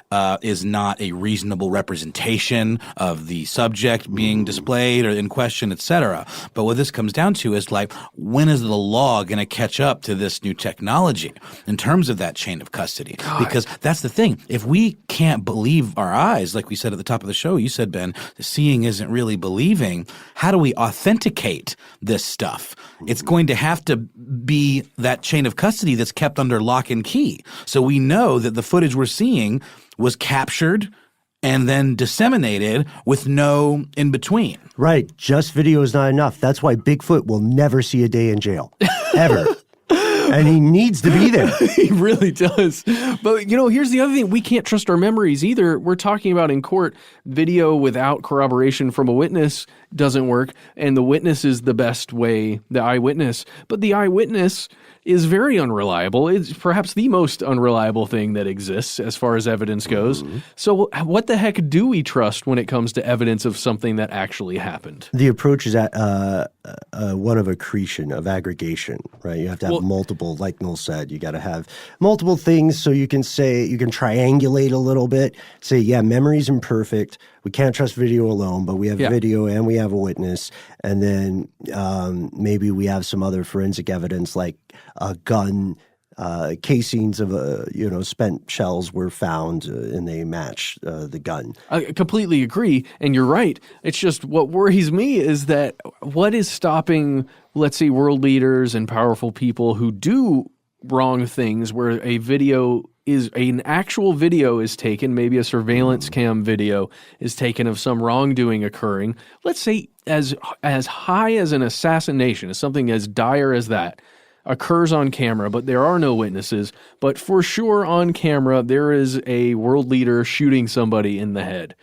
is not a reasonable representation of the subject being displayed or in question, etc. But what this comes down to is like, when is the law going to catch up to this new technology in terms of that chain of custody? God. Because that's the thing. If we can't believe our eyes, like we said at the top of the show, you said, Ben, seeing isn't really believing. How do we authenticate this stuff? It's going to have to be that chain of custody that's kept under lock and key. So we know that the footage we're seeing was captured and then disseminated with no in between.
Right. Just video is not enough. That's why Bigfoot will never see a day in jail. Ever. and he needs to be there.
He really does. But, here's the other thing. We can't trust our memories either. We're talking about in court, video without corroboration from a witness doesn't work, and the witness is the best way, the eyewitness. But the eyewitness is very unreliable. It's perhaps the most unreliable thing that exists as far as evidence goes. Mm-hmm. So what the heck do we trust when it comes to evidence of something that actually happened?
The approach is one of accretion, of aggregation, right? You have to have multiple, like Noel said, you got to have multiple things so you can triangulate a little bit, say, yeah, memory's imperfect. We can't trust video alone, but we have video and we have a witness. And then maybe we have some other forensic evidence like a gun, casings of spent shells were found and they match the gun.
I completely agree, and you're right. It's just what worries me is that what is stopping, let's say, world leaders and powerful people who do wrong things where an actual video is taken, maybe a surveillance cam video is taken of some wrongdoing occurring. Let's say as high as an assassination, as something as dire as that, occurs on camera, but there are no witnesses. But for sure on camera, there is a world leader shooting somebody in the head.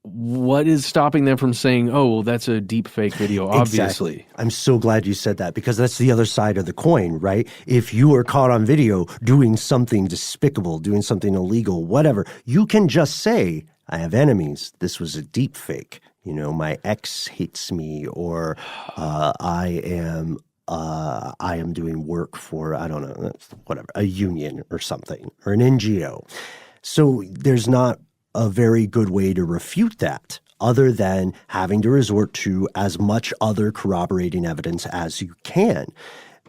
What is stopping them from saying, oh, well, that's a deep fake video, obviously?
Exactly. I'm so glad you said that because that's the other side of the coin, right? If you are caught on video doing something despicable, doing something illegal, whatever, you can just say, I have enemies. This was a deep fake. My ex hates me, or I am doing work for, I don't know, whatever, a union or something, or an NGO. So there's not a very good way to refute that other than having to resort to as much other corroborating evidence as you can.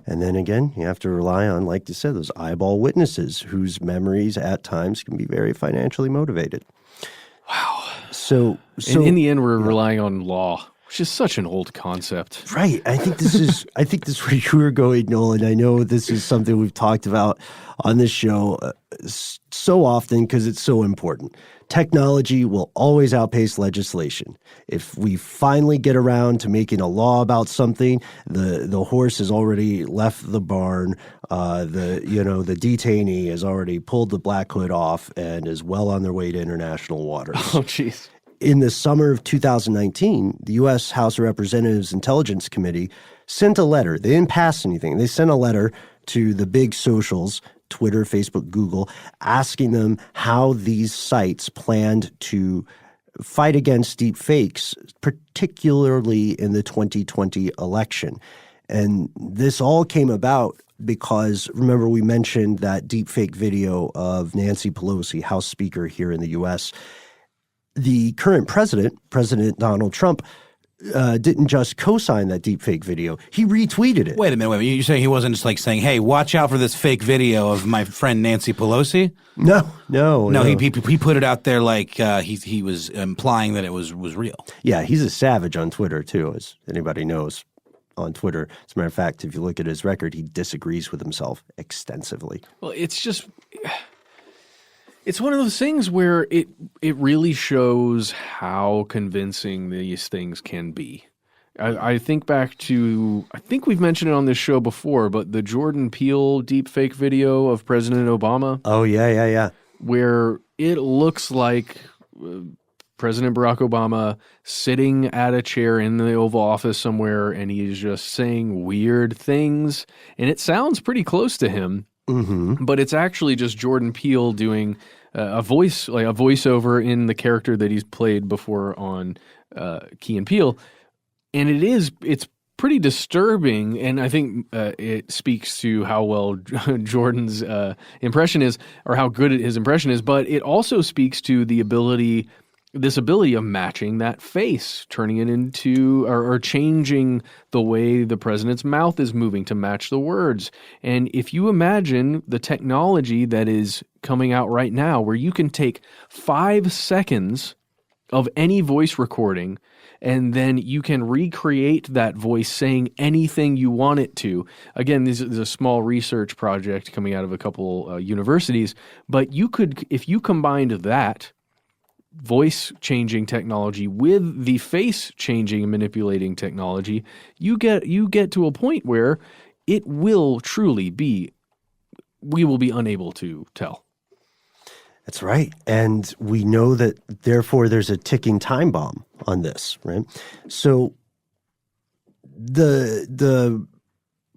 And then again, you have to rely on, like you said, those eyeball witnesses whose memories at times can be very financially motivated.
Wow.
So
in the end, we're relying on law, which is such an old concept.
Right. I think this is where you were going, Nolan. I know this is something we've talked about on this show so often because it's so important. Technology will always outpace legislation. If we finally get around to making a law about something, the horse has already left the barn. The detainee has already pulled the black hood off and is well on their way to international waters.
Oh, jeez.
In the summer of 2019, the U.S. House of Representatives Intelligence Committee sent a letter. They didn't pass anything. They sent a letter to the big socials, Twitter, Facebook, Google, asking them how these sites planned to fight against deep fakes, particularly in the 2020 election. And this all came about because, remember, we mentioned that deep fake video of Nancy Pelosi, House Speaker here in the U.S., the current president, President Donald Trump, didn't just co-sign that deepfake video. He retweeted it.
Wait a minute. You're saying he wasn't just like saying, hey, watch out for this fake video of my friend Nancy Pelosi?
No.
He put it out there like he was implying that it was real.
Yeah, he's a savage on Twitter, too, as anybody knows. On Twitter. As a matter of fact, if you look at his record, he disagrees with himself extensively.
Well, it's one of those things where it really shows how convincing these things can be. I think back to, I think we've mentioned it on this show before, but the Jordan Peele deepfake video of President Obama.
Oh, yeah.
Where it looks like President Barack Obama sitting at a chair in the Oval Office somewhere, and he's just saying weird things, and it sounds pretty close to him. Mm-hmm. But it's actually just Jordan Peele doing a voiceover in the character that he's played before on Key and Peele, and it's pretty disturbing. And I think it speaks to how well Jordan's impression is, or how good his impression is. But it also speaks to the ability of matching that face, turning it into or changing the way the president's mouth is moving to match the words. And if you imagine the technology that is coming out right now, where you can take 5 seconds of any voice recording and then you can recreate that voice saying anything you want it to. Again, this is a small research project coming out of a couple universities, but you could, if you combined that voice changing technology with the face changing and manipulating technology, you get to a point where it will truly be, we will be unable to tell.
That's right. And we know that, therefore, there's a ticking time bomb on this, right? So the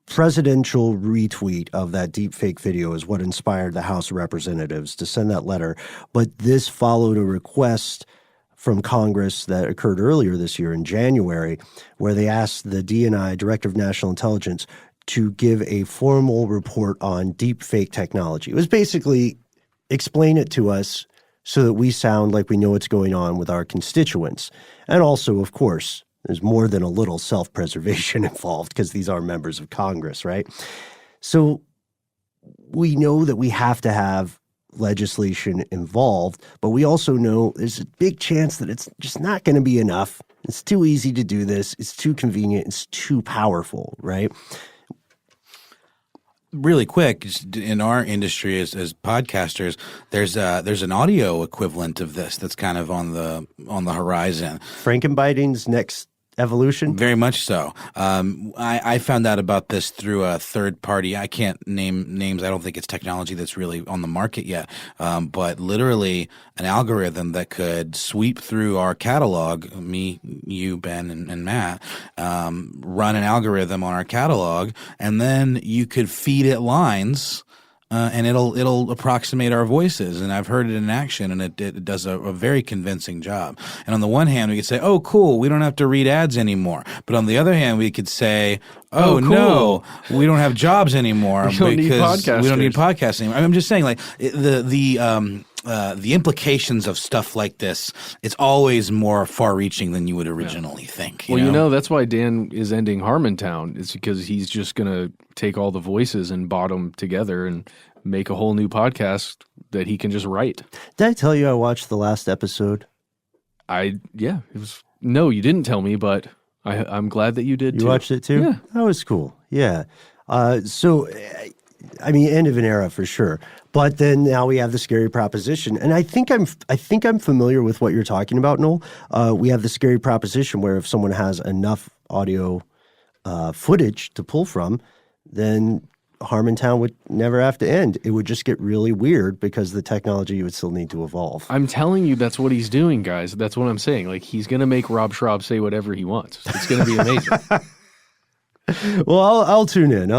presidential retweet of that deepfake video is what inspired the House of Representatives to send that letter. But this followed a request from Congress that occurred earlier this year in January, where they asked the DNI, Director of National Intelligence, to give a formal report on deepfake technology. It was basically explain it to us so that we sound like we know what's going on with our constituents. And also, of course, there's more than a little self-preservation involved because these are members of Congress, right? So we know that we have to have legislation involved, but we also know there's a big chance that it's just not going to be enough. It's too easy to do this. It's too convenient. It's too powerful, right?
Really quick, in our industry as podcasters, there's an audio equivalent of this that's kind of on the horizon.
Frankenbiting's next evolution?
Very much so. I found out about this through a third party. I can't name names. I don't think it's technology that's really on the market yet. But literally an algorithm that could sweep through our catalog, me, you, Ben, and Matt, run an algorithm on our catalog, and then you could feed it lines. And it'll approximate our voices, and I've heard it in action, and it does a very convincing job. And on the one hand, we could say, "Oh, cool, we don't have to read ads anymore." But on the other hand, we could say, "Oh,
cool.
No, we don't have jobs anymore
We don't need podcasters.
we don't need podcasts anymore." I'm just saying, like the implications of stuff like this, it's always more far-reaching than you would originally think.
Well, you know, that's why Dan is ending Harmontown. It's because he's just going to take all the voices and bot them together and make a whole new podcast that he can just write.
Did I tell you I watched the last episode?
Yeah. It was, no, you didn't tell me, but I'm glad that you did too.
You watched it too?
Yeah.
That was cool. Yeah. So, I mean, end of an era for sure. But then now we have the scary proposition, and I think I'm familiar with what you're talking about, Noel. We have the scary proposition where if someone has enough audio footage to pull from, then Harmontown would never have to end. It would just get really weird because the technology would still need to evolve.
I'm telling you, that's what he's doing, guys. That's what I'm saying. Like, he's going to make Rob Schraub say whatever he wants. It's going to be amazing.
Well, I'll tune in.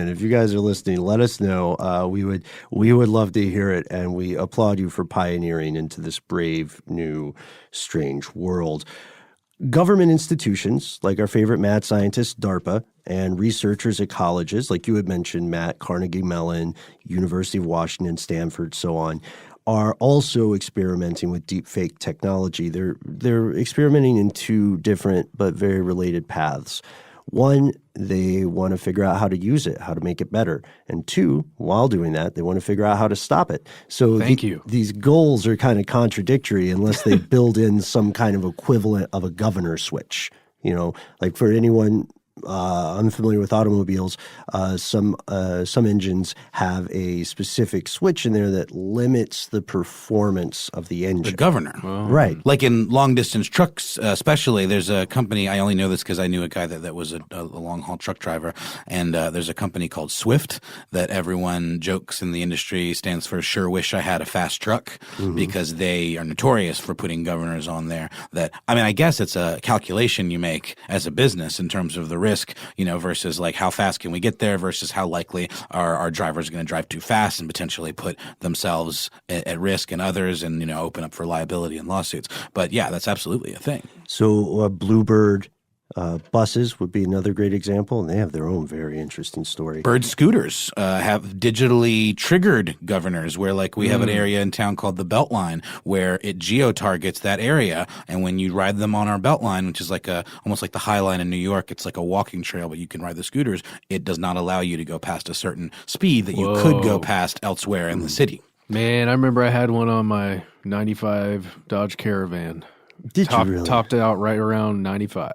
If you guys are listening, let us know. We would love to hear it, and we applaud you for pioneering into this brave, new, strange world. Government institutions, like our favorite mad scientist, DARPA, and researchers at colleges, like you had mentioned, Matt, Carnegie Mellon, University of Washington, Stanford, so on, are also experimenting with deepfake technology. They're experimenting in two different but very related paths. One, they want to figure out how to use it, how to make it better. And two, while doing that, they want to figure out how to stop it. So these goals are kind of contradictory unless they build in some kind of equivalent of a governor switch. You know, like for anyone unfamiliar with automobiles, some engines have a specific switch in there that limits the performance of the engine.
The governor.
Oh.
Right.
Like in long-distance trucks especially, there's a company, I only know this because I knew a guy that was a long-haul truck driver, and there's a company called Swift that everyone jokes in the industry stands for sure wish I had a fast truck, because they are notorious for putting governors on there that, I mean, I guess it's a calculation you make as a business in terms of the risk, you know, versus like how fast can we get there versus how likely are our drivers going to drive too fast and potentially put themselves at risk and others and, you know, open up for liability and lawsuits. But yeah, that's absolutely a thing.
So Bluebird buses would be another great example, and they have their own very interesting story.
Bird scooters have digitally triggered governors where like we have an area in town called the Beltline where it geo-targets that area, and when you ride them on our Beltline, which is like almost like the High Line in New York, it's like a walking trail but you can ride the scooters, it does not allow you to go past a certain speed that you could go past elsewhere in the city.
Man, I remember I had one on my 95 Dodge Caravan.
Did you really?
Topped it out right around 95.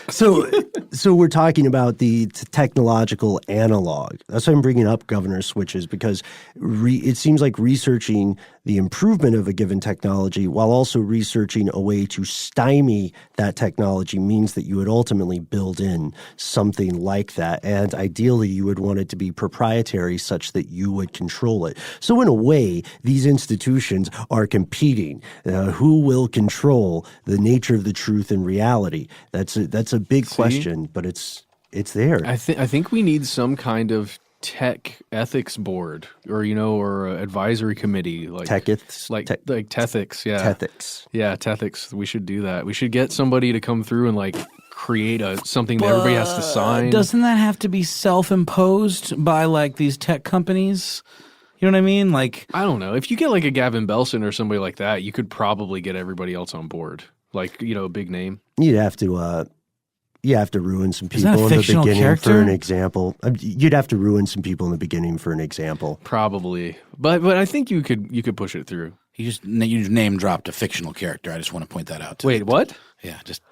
So So we're talking about the technological analog. That's why I'm bringing up governor switches, because it seems like researching the improvement of a given technology while also researching a way to stymie that technology means that you would ultimately build in something like that. And ideally, you would want it to be proprietary such that you would control it. So in a way, these institutions are competing. Who will control the nature of the truth and reality? That's a big question, but it's there.
I think we need some kind of tech ethics board, or advisory committee, like
Techethics?
like Tethics, yeah.
Tethics.
Yeah, Tethics. We should do that. We should get somebody to come through and like create something that everybody has to sign.
Doesn't that have to be self-imposed by like these tech companies? You know what I mean? Like,
I don't know. If you get like a Gavin Belson or somebody like that, you could probably get everybody else on board. Like, a big name.
You'd have to ruin some
Is that a
people in the
fictional
beginning
character?
for an example. You'd have to ruin some people in the beginning for an example.
Probably. But I think you could push it through.
you name dropped a fictional character. I just want to point that out.
Wait, what?
Yeah, just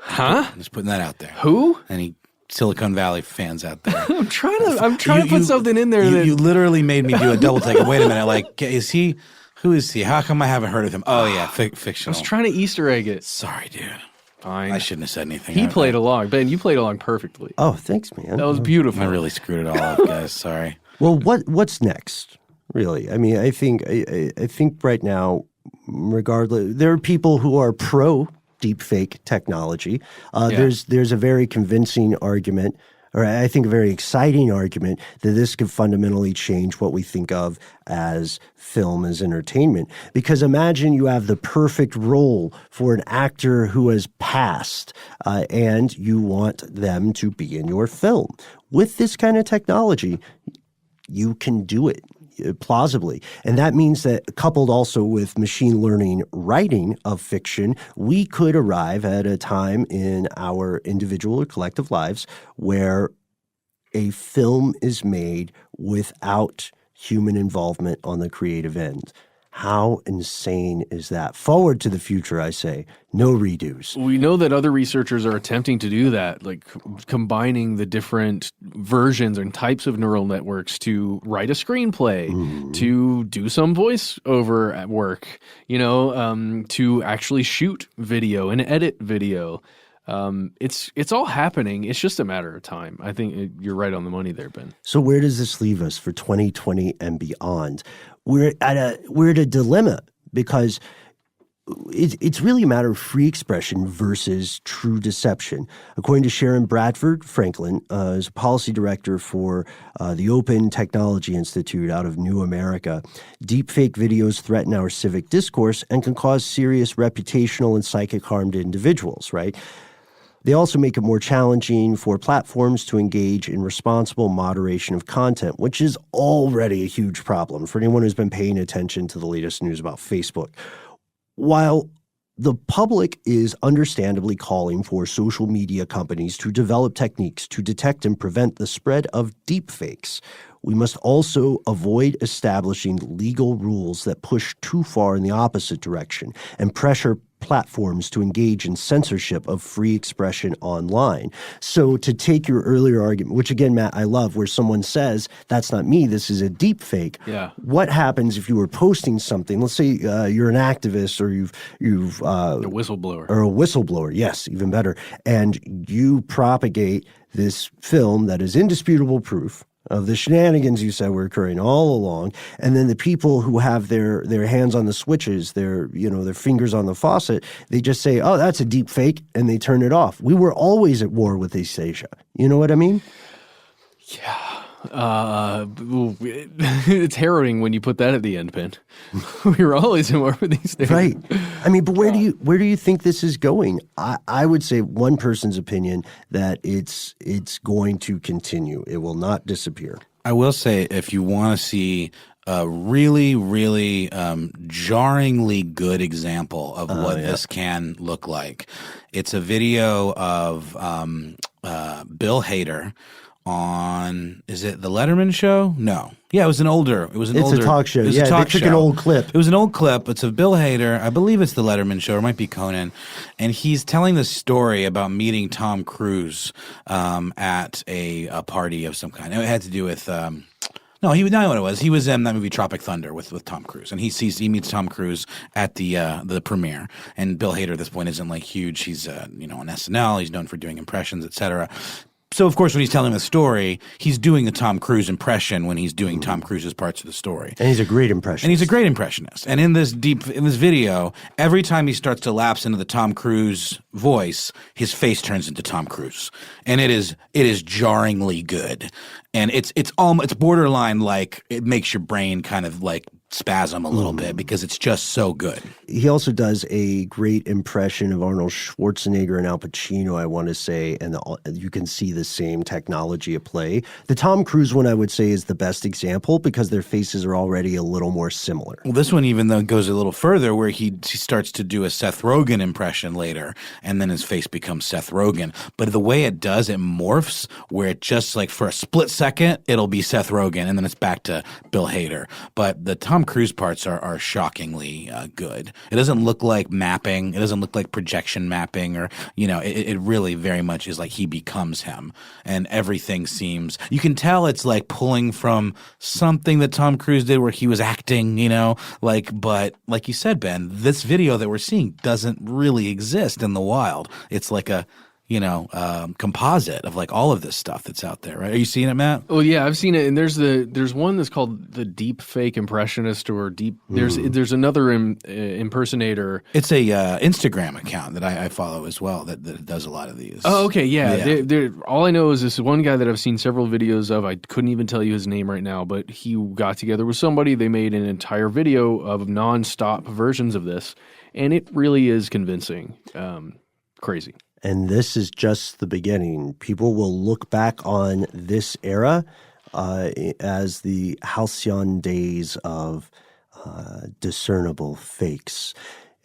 putting that out there.
Who?
Any Silicon Valley fans out there?
I'm trying to put something in there.
You literally made me do a double take. Wait a minute. Like, is he? Who is he? How come I haven't heard of him? Oh yeah,
I
fictional.
was trying to Easter egg it.
Sorry, dude.
Fine.
I shouldn't have said anything.
He played along. Ben, you played along perfectly.
Oh, thanks, man.
That was beautiful.
I really screwed it all up, guys. Sorry.
Well, what's next? Really, I mean, I think right now, regardless, there are people who are pro deepfake technology. There's a very convincing argument, or I think a very exciting argument, that this could fundamentally change what we think of as film as entertainment. Because imagine you have the perfect role for an actor who has passed, and you want them to be in your film. With this kind of technology, you can do it plausibly. And that means that, coupled also with machine learning writing of fiction, we could arrive at a time in our individual or collective lives where a film is made without human involvement on the creative end. How insane is that? Forward to the future, I say. No redos.
We know that other researchers are attempting to do that, like combining the different versions and types of neural networks to write a screenplay, to do some voiceover at work, to actually shoot video and edit video. It's all happening. It's just a matter of time. I think you're right on the money there, Ben.
So where does this leave us for 2020 and beyond? We're at a dilemma, because it's really a matter of free expression versus true deception. According to Sharon Bradford Franklin, is a policy director for the Open Technology Institute out of New America, deepfake videos threaten our civic discourse and can cause serious reputational and psychic harm to individuals, right? They also make it more challenging for platforms to engage in responsible moderation of content, which is already a huge problem for anyone who's been paying attention to the latest news about Facebook. While the public is understandably calling for social media companies to develop techniques to detect and prevent the spread of deepfakes, we must also avoid establishing legal rules that push too far in the opposite direction and pressure platforms to engage in censorship of free expression online. So to take your earlier argument, which again, Matt, I love, where someone says, that's not me, this is a deep fake.
Yeah.
What happens if you were posting something, let's say you're an activist, or you've a
whistleblower.
Or a whistleblower, yes, even better, and you propagate this film that is indisputable proof of the shenanigans you said were occurring all along, and then the people who have their hands on the switches, their fingers on the faucet, they just say, "Oh, that's a deep fake," and they turn it off. We were always at war with East Asia. You know what I mean?
Yeah. It's harrowing when you put that at the end, Ben. We were always in war with these things.
Right. I mean, but where do you think this is going? I would say one person's opinion that it's going to continue. It will not disappear.
I will say, if you want to see a really, really jarringly good example of what this can look like, it's a video of Bill Hader on, is it the Letterman show? No. Yeah, it was an older.
It's a talk show. Yeah, they took an old clip.
It was an old clip. It's of Bill Hader. I believe it's the Letterman show. Or it might be Conan. And he's telling the story about meeting Tom Cruise at a party of some kind. It had to do with no, he know what it was. He was in that movie Tropic Thunder with Tom Cruise, and he meets Tom Cruise at the premiere. And Bill Hader at this point isn't like huge. He's on SNL. He's known for doing impressions, etc. So, of course, when he's telling the story, he's doing the Tom Cruise impression when he's doing Tom Cruise's parts of the story.
And he's a great impressionist.
And in this video, every time he starts to lapse into the Tom Cruise voice, his face turns into Tom Cruise. And it is jarringly good. And it's borderline like it makes your brain kind of like spasm a little bit because it's just so good.
He also does a great impression of Arnold Schwarzenegger and Al Pacino, I want to say, and you can see the same technology at play. The Tom Cruise one, I would say, is the best example because their faces are already a little more similar.
Well, this one even though goes a little further where he starts to do a Seth Rogen impression later, and then his face becomes Seth Rogen. But the way it does, it morphs where it just like for a split second, it'll be Seth Rogen, and then it's back to Bill Hader. But the Tom Cruise parts are shockingly good. It doesn't look like mapping. It doesn't look like projection mapping or, it really very much is like he becomes him. And everything seems – you can tell it's like pulling from something that Tom Cruise did where he was acting, but like you said, Ben, this video that we're seeing doesn't really exist in the wild. It's like a – composite of like all of this stuff that's out there, right? Are you seeing it, Matt?
Oh yeah, I've seen it. And there's one that's called the deep fake impressionist or deep. There's another impersonator.
It's a Instagram account that I follow as well that does a lot of these.
Oh, okay, yeah. All I know is this one guy that I've seen several videos of. I couldn't even tell you his name right now, but he got together with somebody. They made an entire video of nonstop versions of this, and it really is convincing. Crazy.
And this is just the beginning. People will look back on this era as the halcyon days of discernible fakes.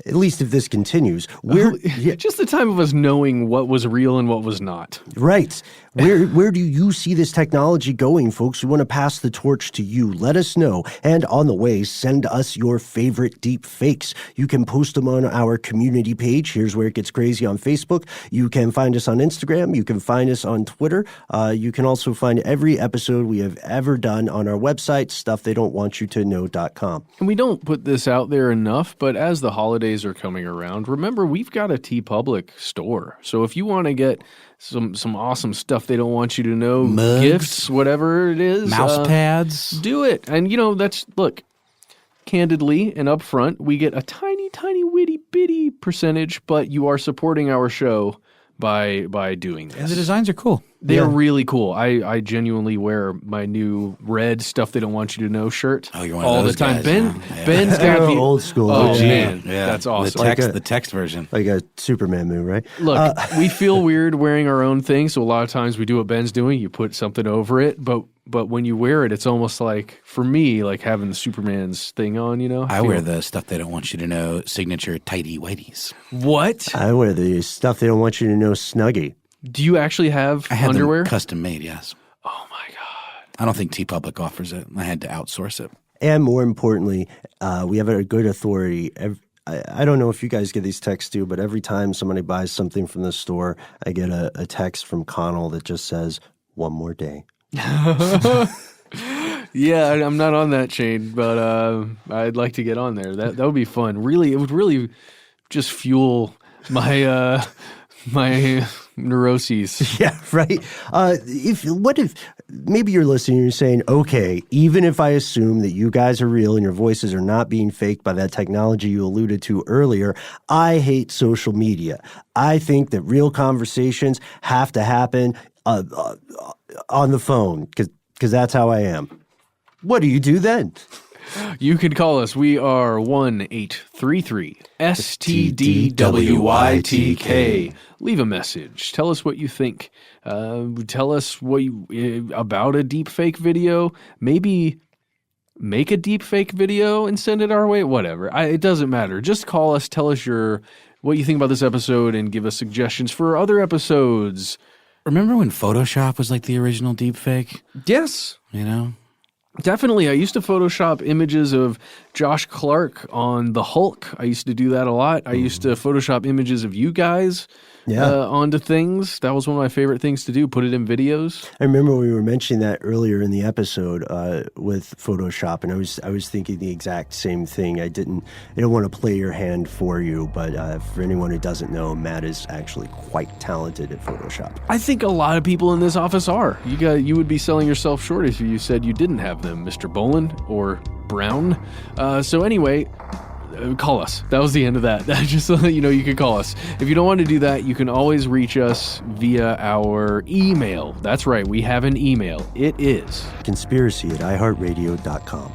At least if this continues.
Just the time of us knowing what was real and what was not.
Right. Where do you see this technology going, folks? We want to pass the torch to you. Let us know. And on the way, send us your favorite deep fakes. You can post them on our community page. Here's Where It Gets Crazy on Facebook. You can find us on Instagram. You can find us on Twitter. You can also find every episode we have ever done on our website, stufftheydon'twantyoutoKnow.com.
And we don't put this out there enough, but as the holidays are coming around, remember we've got a TeePublic store. So if you want to get some awesome stuff they don't want you to know,
mugs,
gifts, whatever it is,
mouse pads,
do it. And look, candidly and upfront, we get a tiny, tiny, witty bitty percentage, but you are supporting our show by doing this.
And the designs are cool.
They're really cool. I genuinely wear my new red stuff they don't want you to know shirt all the time. Ben's got the
old school.
Oh man, that's awesome.
The text version,
like a Superman move, right?
Look, we feel weird wearing our own thing, so a lot of times we do what Ben's doing. You put something over it, but when you wear it, it's almost like, for me, like having the Superman's thing on.
I wear the stuff they don't want you to know signature tighty whities.
What?
I wear the stuff they don't want you to know snuggie.
Do you actually have underwear?
Custom made, yes.
Oh my God.
I don't think TeePublic offers it. I had to outsource it.
And more importantly, we have a good authority. I don't know if you guys get these texts too, but every time somebody buys something from the store, I get a text from Connell that just says, "One more day."
Yeah, I'm not on that chain, but I'd like to get on there. That would be fun. Really, it would really just fuel my my neuroses.
Yeah, right. What if maybe you're listening and you're saying, okay, even if I assume that you guys are real and your voices are not being faked by that technology you alluded to earlier, I hate social media. I think that real conversations have to happen on the phone because that's how I am. What do you do then?
You can call us. We are 1-833-STDWYTK. Leave a message. Tell us what you think. Tell us about a deep fake video. Maybe make a deep fake video and send it our way. Whatever. It doesn't matter. Just call us. Tell us what you think about this episode and give us suggestions for other episodes.
Remember when Photoshop was like the original deepfake?
Yes.
You know?
Definitely. I used to Photoshop images of Josh Clark on the Hulk. I used to do that a lot. I used to Photoshop images of you guys onto things. That was one of my favorite things to do, put it in videos.
I remember we were mentioning that earlier in the episode with Photoshop, and I was thinking the exact same thing. I don't want to play your hand for you, but for anyone who doesn't know, Matt is actually quite talented at Photoshop.
I think a lot of people in this office are. You would be selling yourself short if you said you didn't have them, Mr. Boland or Brown. So anyway, call us. That was the end of that. Just so that you know, you can call us. If you don't want to do that, you can always reach us via our email. That's right, we have an email. It is
conspiracy@iHeartRadio.com.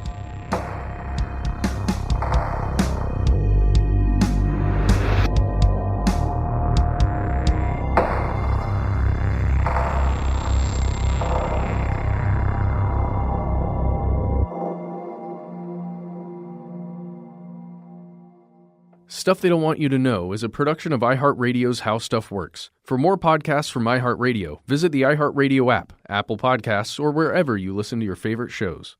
Stuff They Don't Want You to Know is a production of iHeartRadio's How Stuff Works. For more podcasts from iHeartRadio, visit the iHeartRadio app, Apple Podcasts, or wherever you listen to your favorite shows.